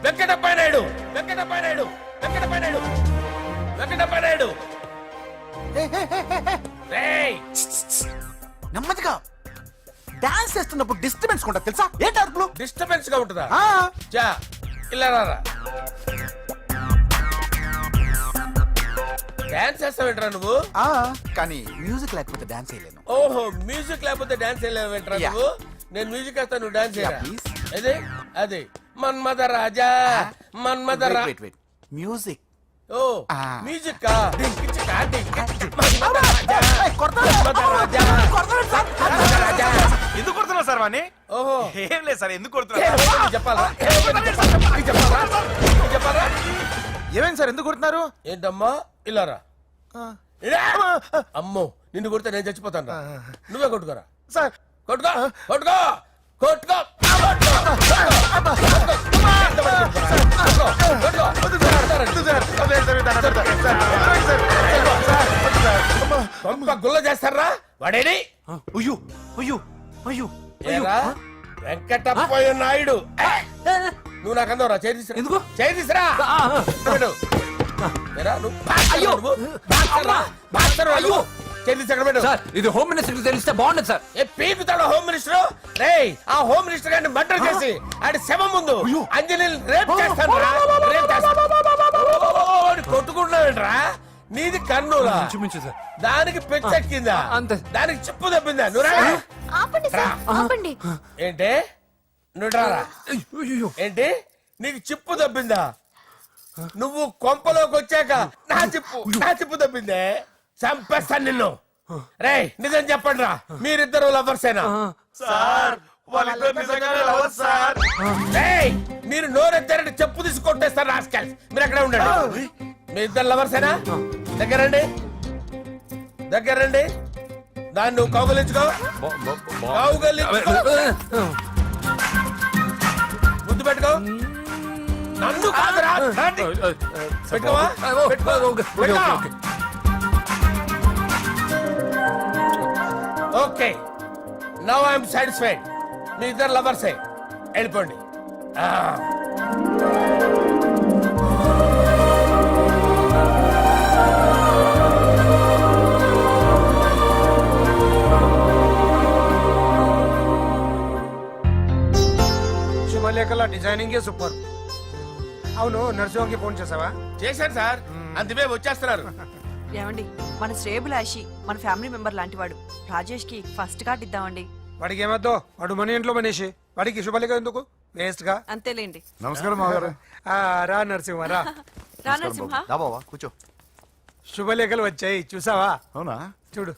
B: వెంకటప్ప నాయుడు, వెంకటప్ప నాయుడు, వెంకటప్ప నాయుడు, వెంకటప్ప నాయుడు.
G: నెమ్మదిగా డాన్స్ చేస్తున్నప్పుడు డిస్టర్బెన్స్ ఉంటా తెలుసా? ఏంటి అరుపులు?
B: డిస్టర్బెన్స్ గా ఉంటుందా? చా ఇలా రారా. డాన్స్ చేస్తావేంట్రా నువ్వు?
G: కానీ మ్యూజిక్ లేకపోతే డాన్స్ చేయలేను.
B: ఓహో, మ్యూజిక్ లేకపోతే డాన్స్ చేయలేవేంట్రా నువ్వు? నేను మ్యూజిక్ వేస్తా, నువ్వు డాన్స్ చేయరా? అదే అదే మన్మద రాజా, మన్మద
G: మ్యూజిక్.
B: ఓ మ్యూజిక్
F: ఎందుకు కొడుతున్నా సార్ వాణ్ణి?
B: ఓహో
F: ఏం లేదు సార్, ఎందుకు కొడుతున్నా
B: చెప్పాలా?
F: ఏమైంది సార్, ఎందుకు కొడుతున్నారు?
B: ఏంటమ్మా ఇలారా. అమ్మో, నిన్ను కొడితే నేను చచ్చిపోతాను. నువ్వే కొట్టుకోరా
F: సార్.
B: కొట్టుకో కొట్టుకో కొట్టుకో. గుల్ల చేస్తారా వాడేని?
G: అయ్యో అయ్యో అయ్యో
B: వెంకటప్ప నాయుడు, నువ్వు నాకు అందరా చేసి
H: ఎందుకు
B: చేసిరా?
H: ఇది హోమ్ మినిస్టర్ తెలిస్తే బాగుండదు సార్.
B: పీకుతాడు హోమ్ మినిస్టర్. రే ఆ హోమ్ మినిస్టర్ గారిని మర్డర్ చేసి ఆడి శవం ముందు అంజలి రేప్ చేస్తాను. కొట్టుకుంటున్నావేంట్రా? నీది కన్నులా
I: ఇంచుమించు సార్.
B: దానికి పెచ్చెక్కిందా
I: అంతే.
B: దానికి చిప్పు తప్పిందా నువ్వు రా.
E: ఆపండి సార్ ఆపండి
B: ఏంటి నువ్వు రారా ఏంటి నీకు చిప్పు తప్పిందా నువ్వు కొంపలోకి వచ్చాక నా చిప్పు తప్పిందే చంపేస్తాను నిన్ను రే నిజం చెప్పండి రా మీరిద్దరు లవర్సేనా రేయ్, మీరు నోరెత్తారంటే చెప్పు తీసి కొట్టేస్తారు రాస్కల్స్ మీరు ఎక్కడ ఉండండి మీ ఇద్దరు లవర్సేనా దగ్గరండి దాన్ని నువ్వు కౌగలించుకో ముద్దు పెట్టుకో నన్ను కాదురా రండి. పెట్టుకోవా? పెట్టుకో. ఓకే నౌ ఐఎమ్ సాటిస్ఫైడ్ మీ ఇద్దరు లవర్సే వెళ్ళిపోండి
M: శుభలేఖల డిజైనింగ్ సూపర్. అవును నర్సింహకి ఫోన్ చేసావా?
B: చేశాను సార్ అందువే వచ్చేస్తున్నారు
N: ఏమండి మన శ్రేయబులాషి మన ఫ్యామిలీ మెంబర్ లాంటి వాడు రాజేష్ కి ఫస్ట్ కార్డ్ ఇద్దామండి.
M: వాడికి ఏమద్దో వాడు మన ఇంట్లో మనిషి వాడికి శుభలేఖ ఎందుకు వేస్ట్ గా.
N: అంతేలేండి.
C: నమస్కారం మామగారు.
M: రా నరసింహ రా.
N: రా నరసింహ.
K: దా బావా కూర్చో.
M: శుభలేఖలు వచ్చాయి చూసావా?
C: అవునా?
M: చూడు.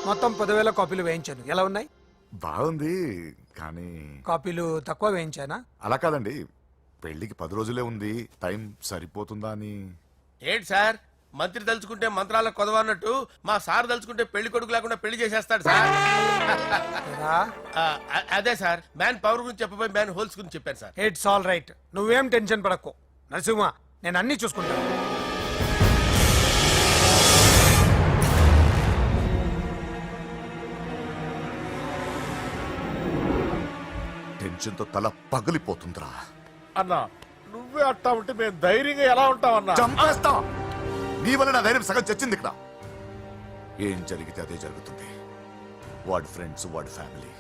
M: మొత్తం 10,000 కాపీలు వేయించాను. ఎలా ఉన్నాయి?
C: బాగుంది కానీ
M: కాపీలు తక్కువ వేయించానా?
C: అలా కాదండి, పెళ్లికి 10 రోజులే ఉంది, టైం సరిపోతుందా అని.
B: ఏంటి సార్ మంత్రి తలుచుకుంటే మంత్రాలకు కొదవన్నట్టు మా సార్ తలుచుకుంటే పెళ్లి కొడుకు లేకుండా పెళ్లి చేసేస్తాడు సార్
M: రా.
B: అదే సార్ మ్యాన్ పవర్ గురించి చెప్పబోయి మ్యాన్ హోల్స్ గురించి చెప్పారు సార్.
M: It's all right. నువ్వేం టెన్షన్ పడకు నరసింహ, నేను అన్ని చూసుకుంటాను.
C: టెన్షన్ తో తల పగిలిపోతుందిరా.
B: అన్నా నువ్వే అట్టా ఉంటే మేము ధైర్యంగా ఎలా ఉంటామన్నా?
C: చంపేస్తా. నీ వల్ల నా ధైర్యం సగం చచ్చింది ఇక్కడ. ఏం జరిగితే అదే జరుగుతుంది. వాడి ఫ్రెండ్స్, వాడి ఫ్యామిలీ,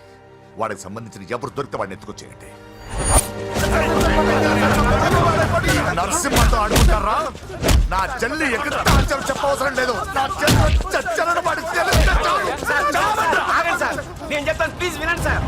C: వాడికి సంబంధించిన ఎవరు దొరికితే వాడిని ఎత్తుకొచ్చేయండి. నరసింహతో ఆడుకుంటారా? నా చెల్లి ఎక్కడ చెప్పవసరం లేదు. నా చెల్లి చచ్చలను వాడి చెల్లి
N: నేను చెప్తాను ప్లీజ్ వినండి సార్.